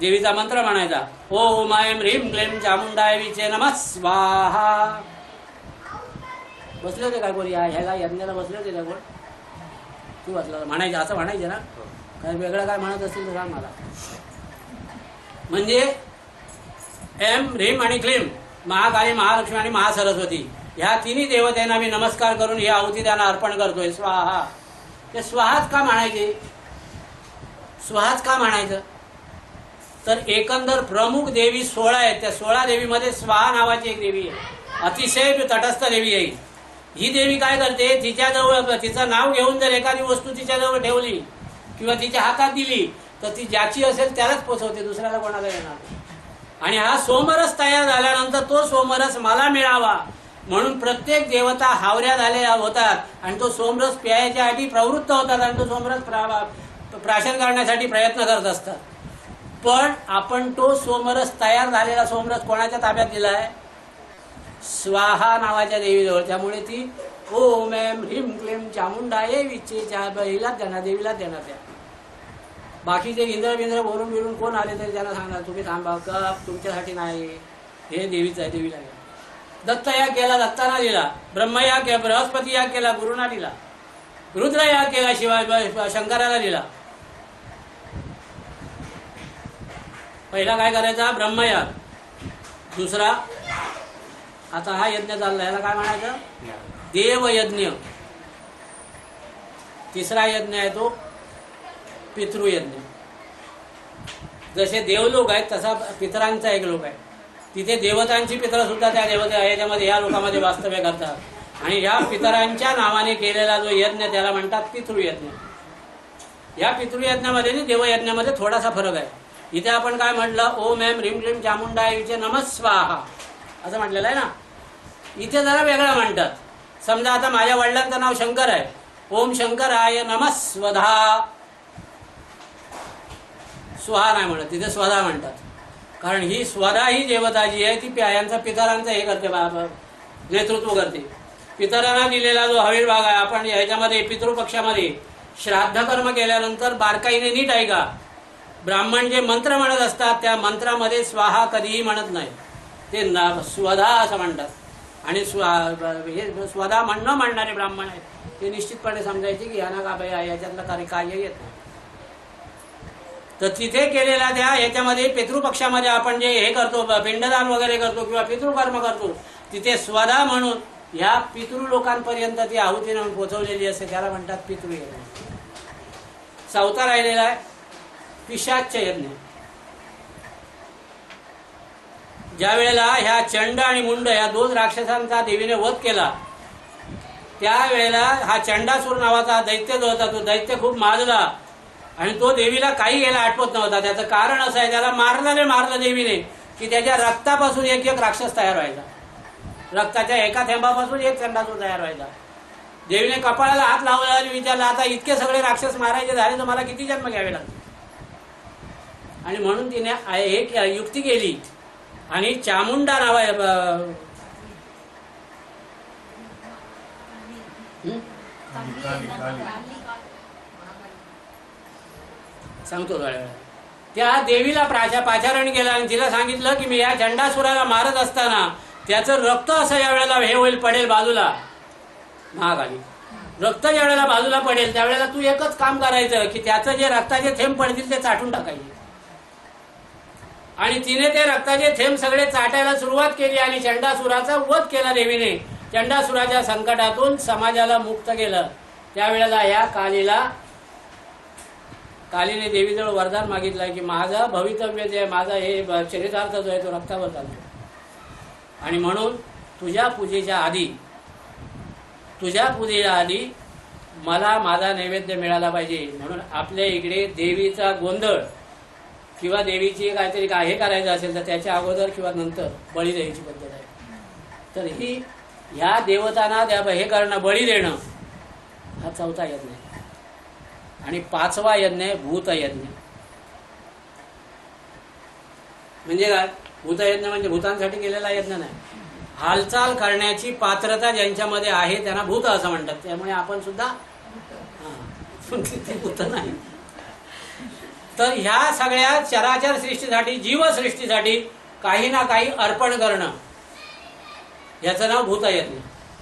देवीचा मंत्र म्हणायचा. ओम ऐं ह्रीं क्लीं चामुंडाय विचे नमः स्वाहा. बसले होते काय कोणी ह्याला यज्ञाला बसले होते का कोण? तू बसला म्हणायचं, असं म्हणायचं ना. काय वेगळं काय म्हणत असतील तर सांग मला. म्हणजे एम ह्रीम आणि क्लीम, महाकाली महालक्ष्मी आणि महासरस्वती, ह्या तिन्ही देवतांना मी नमस्कार करून ही आहुती त्यांना अर्पण करतोय. स्वाहा. ते स्वाहाच का म्हणायचे? स्वाहाच का म्हणायचं? तर एकंदर प्रमुख देवी 16 आहेत. त्या 16 देवीमध्ये स्वाहा नावाची एक देवी आहे, अतिशय तटस्थ देवी आहे. ही देवी काय करते, तिच्याजवळ तिचं नाव घेऊन जर एखादी वस्तू तिच्याजवळ ठेवली किंवा तिच्या हातात दिली तर ती ज्याची असेल त्यालाच पोचवते, दुसऱ्याला कोणाला येणार. आणि हा सोमरस तयार झाल्यानंतर तो सोमरस मला मिळावा म्हणून प्रत्येक देवता हावऱ्या झाल्या होतात आणि तो सोमरस प्यायच्या आधी प्रवृत्त होतात आणि तो सोमरस प्राशन करण्यासाठी प्रयत्न करत असतात. पण आपण तो सोमरस तयार झालेला सोमरस कोणाच्या ताब्यात दिलाय? स्वाहा नावाच्या देवीजवळ. त्यामुळे ती ओम ऐं ह्रीं क्लीं चामुंडाय विचेच्या हिलाच देणार, देवीलाच देणार. त्या बाकीचे इंद्र बिंद्र बोलून बिरून कोण आले तरी त्यांना सांगणार तुम्ही थांबा, कप तुमच्यासाठी नाही, हे देवीचं आहे, देवीला घ्या. दत्त याग केला, दत्ताना दिला. ब्रह्मयाग केला, बृहस्पती याग केला, गुरुना दिला. रुद्र याग केला, शिवाय शंकराला दिला. पहिला काय करायचा? ब्रह्मयाग. दुसरा आता हा यज्ञ चालला, याला काय म्हणायचं? देवयज्ञ. तिसरा यज्ञ आहे तो पितृयज्ञ. जसे देवलोक आहेत तसा पितरांचा एक लोक आहे. तिथे देवतांची पित्र सुद्धा त्या देवता याच्यामध्ये या लोकांमध्ये वास्तव्य करतात. आणि ह्या पितरांच्या नावाने केलेला जो यज्ञ त्याला म्हणतात पितृयज्ञ. या पितृयज्ञामध्ये आणि देवयज्ञामध्ये थोडासा फरक आहे. इथे आपण काय म्हटलं, ओम एम ह्रीम क्लीम चामुंडाईचे नमस्वाहा असं म्हटलेलं आहे ना. इथे जरा वेगळं म्हणतात. समजा आता माझ्या वडिलांचं नाव शंकर आहे, ओम शंकराय नमस्वधा. स्वाहा नाही म्हणत, तिथे स्वधा म्हणतात. कारण ही स्वधा ही देवता जी आहे ती यांचा पितरांचा हे करते, नेतृत्व करते. पितरांना दिलेला जो हवीर भाग आहे, आपण ह्याच्यामध्ये पितृपक्षामध्ये श्राद्ध कर्म केल्यानंतर बारकाईने नीट ऐका, ब्राह्मण जे मंत्र म्हणत असतात त्या मंत्रामध्ये स्वाहा कधीही म्हणत नाही, ते स्वधा असं म्हणतात. आणि हे स्वधा म्हणणं म्हणणारे ब्राह्मण आहेत ते निश्चितपणे समजायचे की यांना का बाई याच्यातलं कार्य येत नाही. तर तिथे केलेल्या त्या याच्यामध्ये पितृपक्षामध्ये आपण जे हे करतो, पिंडदान वगैरे करतो किंवा पितृकर्म करतो, तिथे स्वधा म्हणून ह्या पितृ लोकांपर्यंत ती आहुती म्हणून पोचवलेली असते, त्याला म्हणतात पितृयज्ञ. चौथा राहिलेला आहे पिशाच्च यज्ञ. ज्या वेळेला ह्या चंड आणि मुंड या दोन राक्षसांचा देवीने वध केला, त्यावेळेला हा चंडासूर नावाचा दैत्य जो होता तो दैत्य खूप माजला आणि तो देवीला काही यायला आठवत नव्हता. त्याचं कारण असं आहे, त्याला मारलं देवीने की त्याच्या रक्तापासून एक एक राक्षस तयार व्हायचा. रक्ताच्या एका थेंबापासून एक चंडासूर तयार व्हायचा. देवीने कपाळाला हात लावला आणि विचारला, आता इतके सगळे राक्षस मारायचे झाले तर मला किती जन्म घ्यावे लागतील. आणि म्हणून तिने एक युक्ती केली आणि चामुंडा नावा सांगतो थोड्या वेळा, त्या देवीला पाचारण केलं आणि तिला सांगितलं की मी या चंडासुराला मारत असताना त्याचं रक्त असं या वेळेला हे होईल, पडेल बाजूला. महाकाली रक्त ज्या वेळेला बाजूला पडेल त्यावेळेला तू एकच काम करायचं की त्याचं जे रक्ताचे थेंब पडतील ते चाटून टाकायचे. आणि तिने ते रक्ताचे थेंब सगळे चाटायला सुरुवात केली आणि चंडासुराचा वध केला देवीने. चंडासुराच्या संकटातून समाजाला मुक्त केलं. त्यावेळेला या कालीने देवीजवळ वरदान मागितलंय की माझं भवितव्य जे माझा हे चरितार्थ जो आहे तो रक्तावर चालतो आणि म्हणून तुझ्या पूजेच्या आधी मला माझा नैवेद्य मिळाला पाहिजे. म्हणून आपल्या इकडे देवीचा गोंधळ किंवा देवीची काहीतरी हे करायचं असेल तर त्याच्या अगोदर किंवा नंतर बळी द्यायची पद्धत आहे. तर ही ह्या देवतांना हे करणं, बळी देणं हा चौथा यज्ञ आहे. आणि पाचवा यज्ञ आहे भूतयज्ञ. म्हणजे काय? भूतयज्ञ म्हणजे भूतांसाठी केलेला यज्ञ नाही. हालचाल करण्याची पात्रता ज्यांच्यामध्ये आहे त्यांना भूत असं म्हणतात. त्यामुळे आपण सुद्धा भूत नाही. तर ह्या सगळ्या चराचर सृष्टीसाठी, जीवसृष्टीसाठी काही ना काही अर्पण करणं, याचं नाव भूतयज्ञ.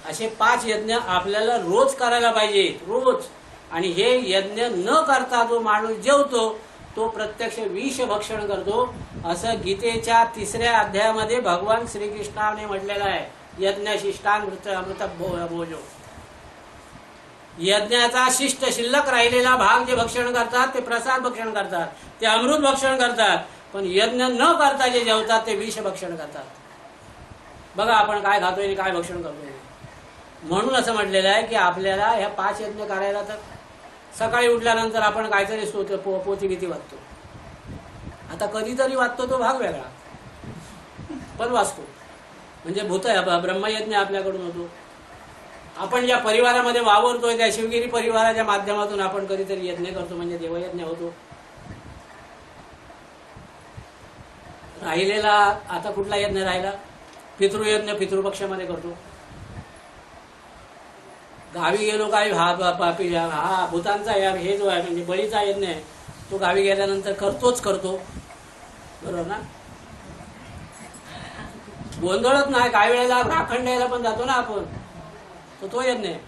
असे 5 यज्ञ आपल्याला रोज करायला पाहिजे, रोज. आणि हे यज्ञ न करता जो माणूस जेवतो तो प्रत्यक्ष विष भक्षण करतो, असं गीतेच्या 3ऱ्या अध्यायामध्ये भगवान श्रीकृष्णाने म्हटलेलं आहे. यज्ञ शिष्टान अमृत भोजो. यज्ञाचा शिष्ट शिल्लक राहिलेला भाग जे भक्षण करतात ते प्रसाद भक्षण करतात, ते अमृत भक्षण करतात. पण यज्ञ न करता जे जेवतात ते विष भक्षण करतात. बघा आपण काय खातोय आणि काय भक्षण करतोय. म्हणून असं म्हटलेलं आहे की आपल्याला ह्या 5 यज्ञ करायला तर सकाळी उठल्यानंतर आपण काहीतरी पोथी भीती वाचतो. आता कधीतरी वाचतो तो भाग वेगळा, पण वाचतो. म्हणजे ब्रह्मयज्ञ आपल्याकडून होतो. आपण ज्या परिवारामध्ये वावरतोय त्या शिवगिरी परिवाराच्या माध्यमातून आपण कधीतरी यज्ञ करतो, म्हणजे देवयज्ञ होतो. राहिलेला आता कुठला यज्ञ राहिला? पितृयज्ञ पितृपक्षामध्ये करतो. गावी गेलो काय हा भूतांचा हे जो आहे म्हणजे बळीचा यज्ञ आहे तो गावी गेल्यानंतर करतो. बरोबर ना? गोंधळत नाही. काही वेळेला राखण द्यायला पण जातो ना आपण, तो यज्ञ आहे.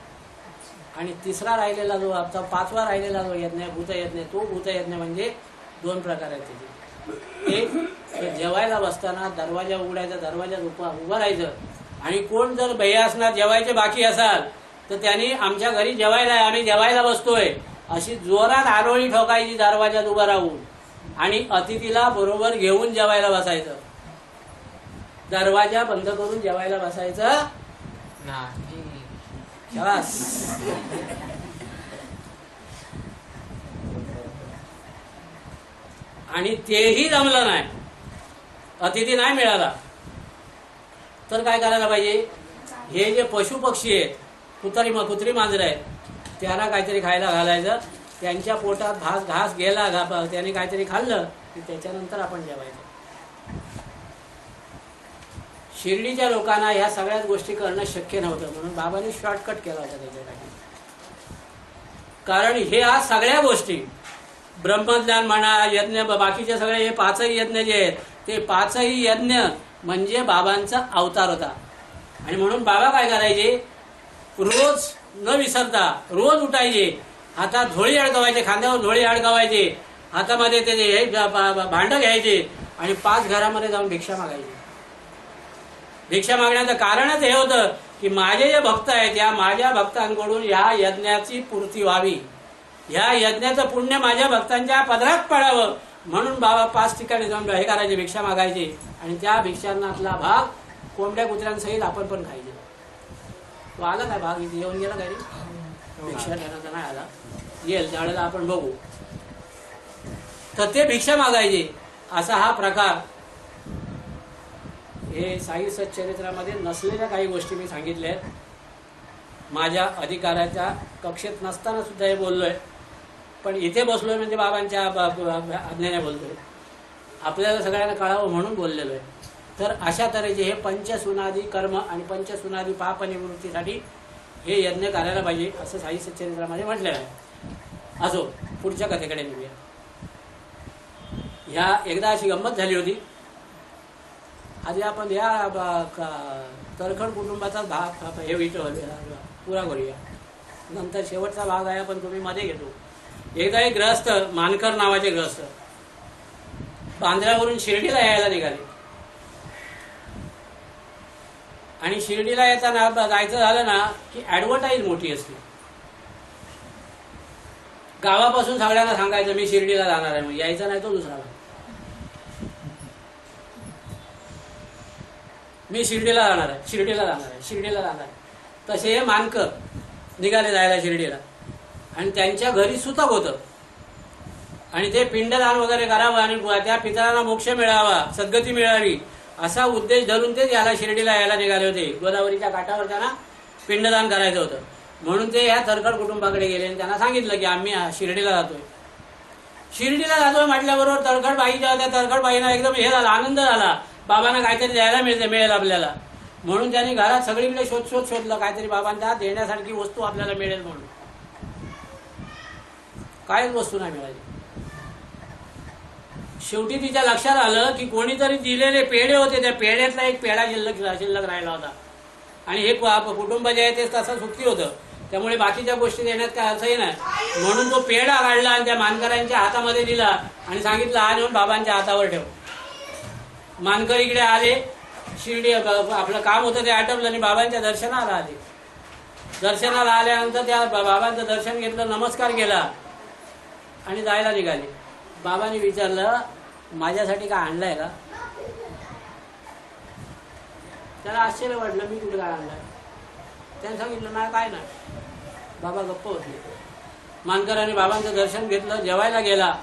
आणि 3रा राहिलेला जो आता 5वा राहिलेला जो यज्ञ आहे भूतयज्ञ, तो भूतयज्ञ म्हणजे 2 प्रकार आहेत त्याचे. एक जेवायला बसताना दरवाजा उघडायचा, दरवाजात उभं राहायचं आणि कोण जर भैया असणार जेवायचे बाकी असाल तर त्यांनी आमच्या घरी जेवायला आहे, आम्ही जेवायला बसतोय अशी जोरात आरोळी ठोकायची दरवाजात उभं राहून आणि अतिथीला बरोबर घेऊन जेवायला बसायचं. दरवाजा बंद करून जेवायला बसायचं शाबास. आणि तेही जमलं नाही, अतिथी नाही मिळाला, तर काय करायला पाहिजे? हे जे पशु पक्षी आहेत, कुत्री मांजरं आहेत, त्यांना काहीतरी खायला घालायचं. त्यांच्या पोटात घास गेला, त्याने काहीतरी खाल्लं की त्याच्यानंतर आपण जेवायचं. शिर्डीच्या लोकांना ह्या सगळ्याच गोष्टी करणं शक्य नव्हतं, म्हणून बाबांनी शॉर्टकट केला होता त्याच्यासाठी. कारण हे आज सगळ्या गोष्टी ब्रह्मज्ञान म्हणा, यज्ञ, बाकीचे सगळे हे पाचही यज्ञ जे आहेत, ते पाचही यज्ञ म्हणजे बाबांचा अवतार होता. आणि म्हणून बाबा काय करायचे? रोज न विसरता रोज उठायचे, हातात झोळी अडकवायचे, खांद्यावर झोळी अडकवायचे, हातामध्ये ते भांडं घ्यायचे आणि 5 घरामध्ये जाऊन भिक्षा मागायची. भिक्षा मागण्याचं कारणच हे होतं की माझे जे भक्त आहेत, या माझ्या भक्तांकडून या यज्ञाची पूर्ती व्हावी, ह्या यज्ञाचं पुण्य माझ्या भक्तांच्या पदरात पडावं, म्हणून बाबा 5 ठिकाणी जाऊन हे करायचे, भिक्षा मागायचे. आणि त्या भिक्षांनातला भाग कोंबड्या कुत्र्यांसहित आपण पण खायचे. तो आला काय भाग? इथे येऊन गेला काय? भिक्षा देण्याचा नाही आला, येईल त्यावेळेला आपण बघू. तर ते भिक्षा मागायचे. असा हा प्रकार हे साई सच्चरित्रामध्ये नसलेल्या काही गोष्टी मी सांगितल्या आहेत. माझ्या अधिकाराच्या कक्षेत नसताना सुद्धा हे बोललोय, पण इथे बसलोय म्हणजे बाबांच्या आज्ञेने बोलतोय, आपल्याला सगळ्यांना कळावं म्हणून बोललेलो आहे. तर अशा तऱ्हेचे हे पंचसुनादी कर्म आणि पंचसुनादी पाप निवृत्तीसाठी हे यज्ञ करायला पाहिजे, असं साई सच्चरित्रामध्ये म्हटलेलं आहे. असो, पुढच्या कथेकडे निघूया. ह्या एकदा अशी गंमत झाली होती. आधी आपण या तरखड कुटुंबाचा भाग हे पुरा करूया, नंतर शेवटचा भाग आहे आपण तुम्ही मध्ये घेतो. एकदा एक ग्रहस्थ, मानकर नावाचे ग्रहस्थ, बांद्र्यावरून शिर्डीला यायला निघाले. आणि शिर्डीला येताना जायचं झालं ना की ऍडव्हर्टाईज मोठी असते. गावापासून सगळ्यांना सांगायचं मी शिर्डीला जाणार आहे, मग यायचं नाही तो दुसरा, मी शिर्डीला जाणार आहे, शिर्डीला जाणार आहे, शिर्डीला जाणार आहे. तसे हे मानकर निघाले जायला शिर्डीला. आणि त्यांच्या घरी सुतक होतं आणि ते पिंडदान वगैरे करावं आणि त्या पितरांना मोक्ष मिळावा, सद्गती मिळावी, असा उद्देश धरून ते याला शिर्डीला यायला निघाले होते. गोदावरीच्या काठावर त्यांना पिंडदान करायचं होतं. म्हणून ते ह्या तरखड कुटुंबाकडे गेले आणि त्यांना सांगितलं की आम्ही शिर्डीला जातोय. शिर्डीला जातोय म्हटल्याबरोबर तरखड बाई जेव्हा त्या तरखड बाईना एकदम हे झाला, आनंद झाला, बाबांना काहीतरी द्यायला मिळेल आपल्याला. म्हणून त्यांनी घरात सगळीकडे शोधलं काहीतरी बाबांच्या देण्यासारखी वस्तू आपल्याला मिळेल म्हणून. काहीच वस्तू नाही मिळाली. शेवटी तिच्या लक्षात आलं की कोणीतरी दिलेले पेढे होते, त्या पेढ्यातला एक पेढा शिल्लक राहिला होता. आणि हे कुटुंब जे आहे ते तसं सुखी होतं, त्यामुळे बाकीच्या गोष्टी देण्यात काय अर्थही नाही. म्हणून तो पेढा काढला आणि त्या मानकरांच्या हातामध्ये दिला आणि सांगितलं हा नेऊन बाबांच्या हातावर ठेव. मानकर इकडे आले, शिर्डी आपलं काम होतं ते आटपलं आणि बाबांच्या दर्शनाला आले. दर्शनाला आल्यानंतर त्या बाबांचं दर्शन घेतलं, नमस्कार केला आणि जायला निघाले. बाबांनी विचारलं माझ्यासाठी काय आणलंय का? त्याला आश्चर्य वाटलं, मी कुठे काय आणलंय? त्याने सांगितलं नाही, काय नाही. बाबा गप्प होते. मानकरांनी बाबांचं दर्शन घेतलं, जेवायला गेला,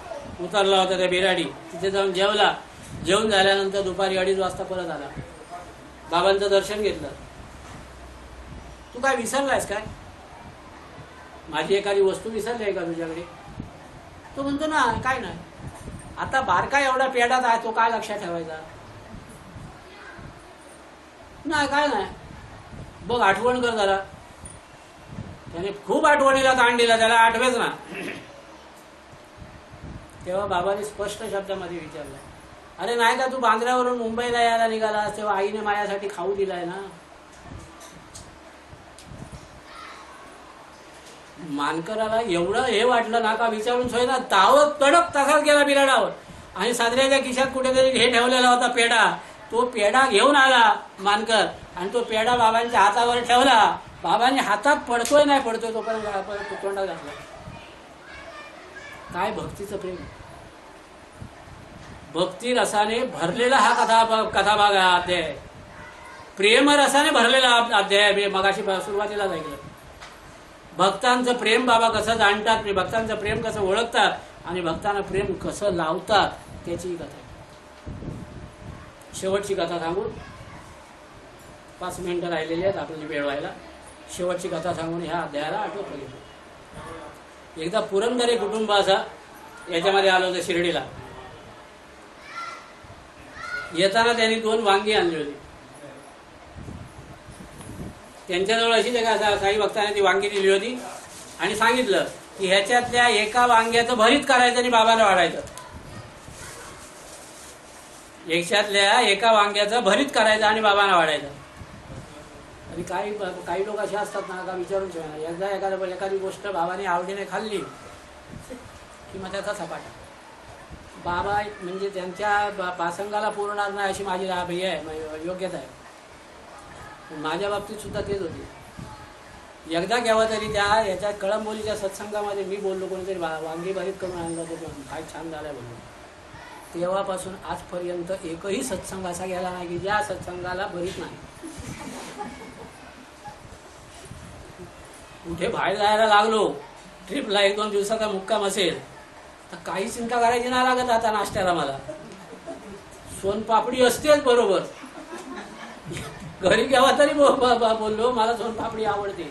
उतरला होता त्या बिराडी, तिथे जाऊन जेवला. जेवण झाल्यानंतर दुपारी 2:30 वाजता परत आला, बाबांचं दर्शन घेतलं. तू काय विसरलायस काय? माझी एखादी वस्तू विसरली आहे का तुझ्याकडे? तो म्हणतो ना काय नाही. आता बारका एवढा पेढाच आहे, तो काय लक्षात ठेवायचा? नाही काय नाही, बघ आठवण कर जरा. त्याने खूप आठवणीला ताण दिला, त्याला आठवेच ना. तेव्हा बाबांनी स्पष्ट शब्दामध्ये विचारलं, अरे नाही का तू बांद्र्यावरून मुंबईला यायला निघालास तेव्हा आईने माझ्यासाठी खाऊ दिलाय ना? मानकराला एवढं हे वाटलं ना का विचारून सोय ना, तावत कडक तसाच गेला बिराडावर आणि साजऱ्याच्या खिशात कुठेतरी हे ठेवलेला होता पेढा. तो पेढा घेऊन आला मानकर आणि तो पेढा बाबांच्या हातावर ठेवला. बाबांनी हातात पडतोय नाही पडतोय तोपर्यंत तोंडात घातला. काय भक्तीचं प्रेम, भक्ती रसाने भरलेला हा कथाभाग आहे, अध्याय. प्रेम रसाने भरलेला अध्याय. मी मगाशी सुरुवातीला ऐकलं भक्तांचं प्रेम बाबा कसं जाणतात, भक्तांचं प्रेम कसं ओळखतात आणि भक्तांना प्रेम कसं लावतात त्याची ही कथा आहे. शेवटची कथा सांगून 5 मिनिटं राहिलेली आहेत आपल्याला वेळ व्हायला. शेवटची कथा सांगून ह्या अध्यायाला आटोपलं गेलं. एकदा पुरंदरे कुटुंब असा याच्यामध्ये आलं होतं शिर्डीला. येताना त्यांनी 2 वांगी आणली होती. त्यांच्याजवळ अशी जगा काही भक्तांनी ती वांगी दिली होती आणि सांगितलं की ह्याच्यातल्या एका वांग्याचं भरीत करायचं आणि बाबाला वाढायचं. याच्यातल्या एका वांग्याचं भरीत करायचं आणि बाबांना वाढायचं. आणि काही लोक असे असतात ना, का विचारून ठेवा, एकदा एखादी गोष्ट बाबाने आवडीने खाल्ली की मग त्याचा सपाटा. बाबा म्हणजे त्यांच्या पासंगाला पुरणार नाही अशी माझी हे आहे, योग्यता आहे. माझ्या बाबतीत सुद्धा तेच होते. एकदा केव्हा तरी याच्या कळंबोलीच्या सत्संगामध्ये मी बोललो, कोणीतरी वांगी भरीत करून आणलं होतं, काय छान झालंय म्हणून. तेव्हापासून आजपर्यंत एकही सत्संग असा गेला नाही की ज्या सत्संगाला भरीत नाही. कुठे बाहेर जायला लागलो, ट्रिपला 1-2 दिवसाचा मुक्काम असेल तर काही चिंता करायची नाही लागत. आता नाश्त्याला मला सोनपापडी असतेच बरोबर. घरी केव्हा तरी बोललो मला सोनपापडी आवडते.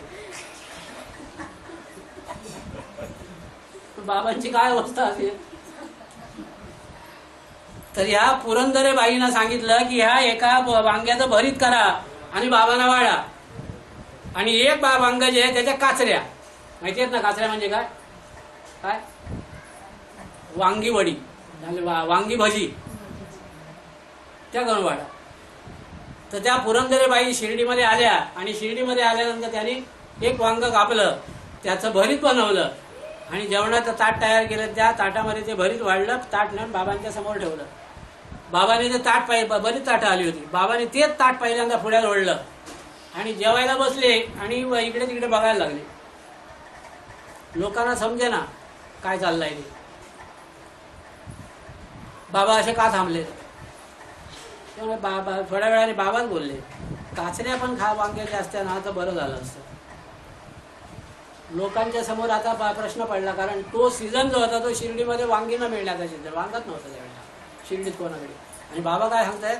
बाबांची काय अवस्था असेल. तर ह्या पुरंदरे बाईंना सांगितलं की ह्या एका वांग्याचं भरीत करा आणि बाबांना वाढा. आणि एक वांग जे आहे त्याच्या काचऱ्या माहिती आहेत ना. काचऱ्या म्हणजे काय काय वांगी वडी, वांगी भजी त्या करून वाढा. तर त्या पुरंदरे बाई शिर्डीमध्ये आल्या आणि शिर्डीमध्ये आल्यानंतर त्यांनी एक वांग कापलं, त्याचं भरीत बनवलं आणि जेवणाचं ताट तयार केलं. त्या ताटामध्ये ते भरीत वाढलं, ताट नेऊन बाबांच्या समोर ठेवलं. बाबांनी ते ताट बरीच ताटं आली होती. बाबांनी तेच ताट पहिल्यांदा पुढ्यात ओढलं आणि जेवायला बसले आणि इकडे तिकडे बघायला लागले. लोकांना समजे ना काय चाललंय ते. बाबा असे का थांबले. त्यामुळे बाबा थोड्या वेळाने बाबाच बोलले, काचऱ्या पण वांग्याच्या असत्या ना तर बरं झालं असतं. लोकांच्या समोर आता प्रश्न पडला, कारण तो सीझन जो होता तो शिर्डीमध्ये वांगी न मिळण्याचा सीझन, वांगत नव्हतं त्यावेळेला शिर्डीत कोणाकडे. आणि बाबा काय सांगतायत,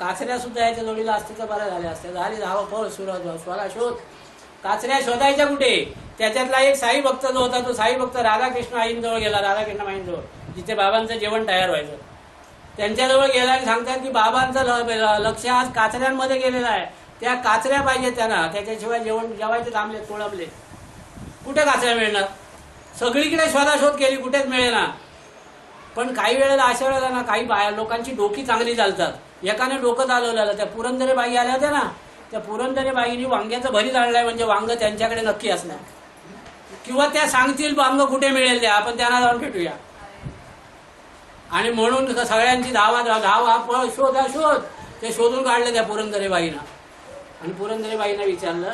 काचऱ्या सुद्धा याच्या जोडीला असते तर बऱ्या झाल्या असत्या. झाली धावपळ स्वरा शोध. काचऱ्या शोधायच्या कुठे. त्याच्यातला एक साई भक्त जो होता तो साई भक्त राधाकृष्ण आईंजवळ गेला, राधाकृष्ण आईंजवळ, जिथे बाबांचं जेवण तयार व्हायचं. त्यांच्याजवळ गेला आणि सांगतात की बाबांचं लक्ष आज काचऱ्यांमध्ये गेलेलं आहे. त्या काचऱ्या पाहिजे त्यांना, त्याच्याशिवाय जेवायचे थांबले कोळंबले. कुठे काचऱ्या मिळणार. सगळीकडे शोधाशोध केली, कुठेच मिळेना. पण काही वेळेला अशा वेळेला ना काही लोकांची डोकी चांगली चालतात. एकाने डोकं चालवलेलं. त्या पुरंदरे बाई आल्या होत्या ना, त्या पुरंदरे बाईंनी वांग्याचं भरीत आणलंय म्हणजे वांग त्यांच्याकडे नक्की असणार. किंवा त्या सांगतील वांग कुठे मिळेल त्या, आपण त्यांना जाऊन भेटूया. आणि म्हणून सगळ्यांची धावा शोध ते शोधून काढलं त्या पुरंदरे बाईनं. आणि पुरंदरे बाईनं विचारलं,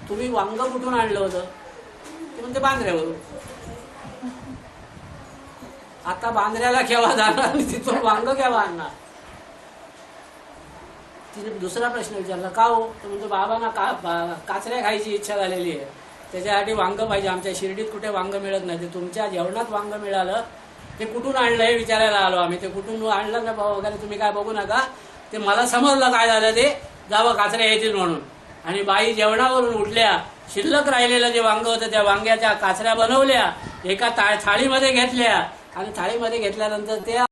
तुम्ही वांग कुठून आणलं होतं. ते म्हणते बांद्र्यावरून. आता बांद्र्याला केव्हा जाणार आणि तिथून वांग केव्हा आणणार. तिने दुसरा प्रश्न विचारला, का हो. तर म्हणजे बाबांना काचऱ्या खायची इच्छा झालेली आहे, त्याच्यासाठी वांग पाहिजे. आमच्या शिर्डीत कुठे वांग मिळत नाही, ते तुमच्या जेवणात वांग मिळालं, ते कुठून आणलं हे विचारायला आलो आम्ही. ते कुठून आणलं का वगैरे तुम्ही काय बघू नका, ते मला समजलं काय झालं ते, जावं काचऱ्या येतील म्हणून. आणि बाई जेवणावरून उठल्या, शिल्लक राहिलेलं जे वांग होतं त्या वांग्याच्या काचऱ्या बनवल्या, एका थाळीमध्ये घेतल्या आणि थाळीमध्ये घेतल्यानंतर त्या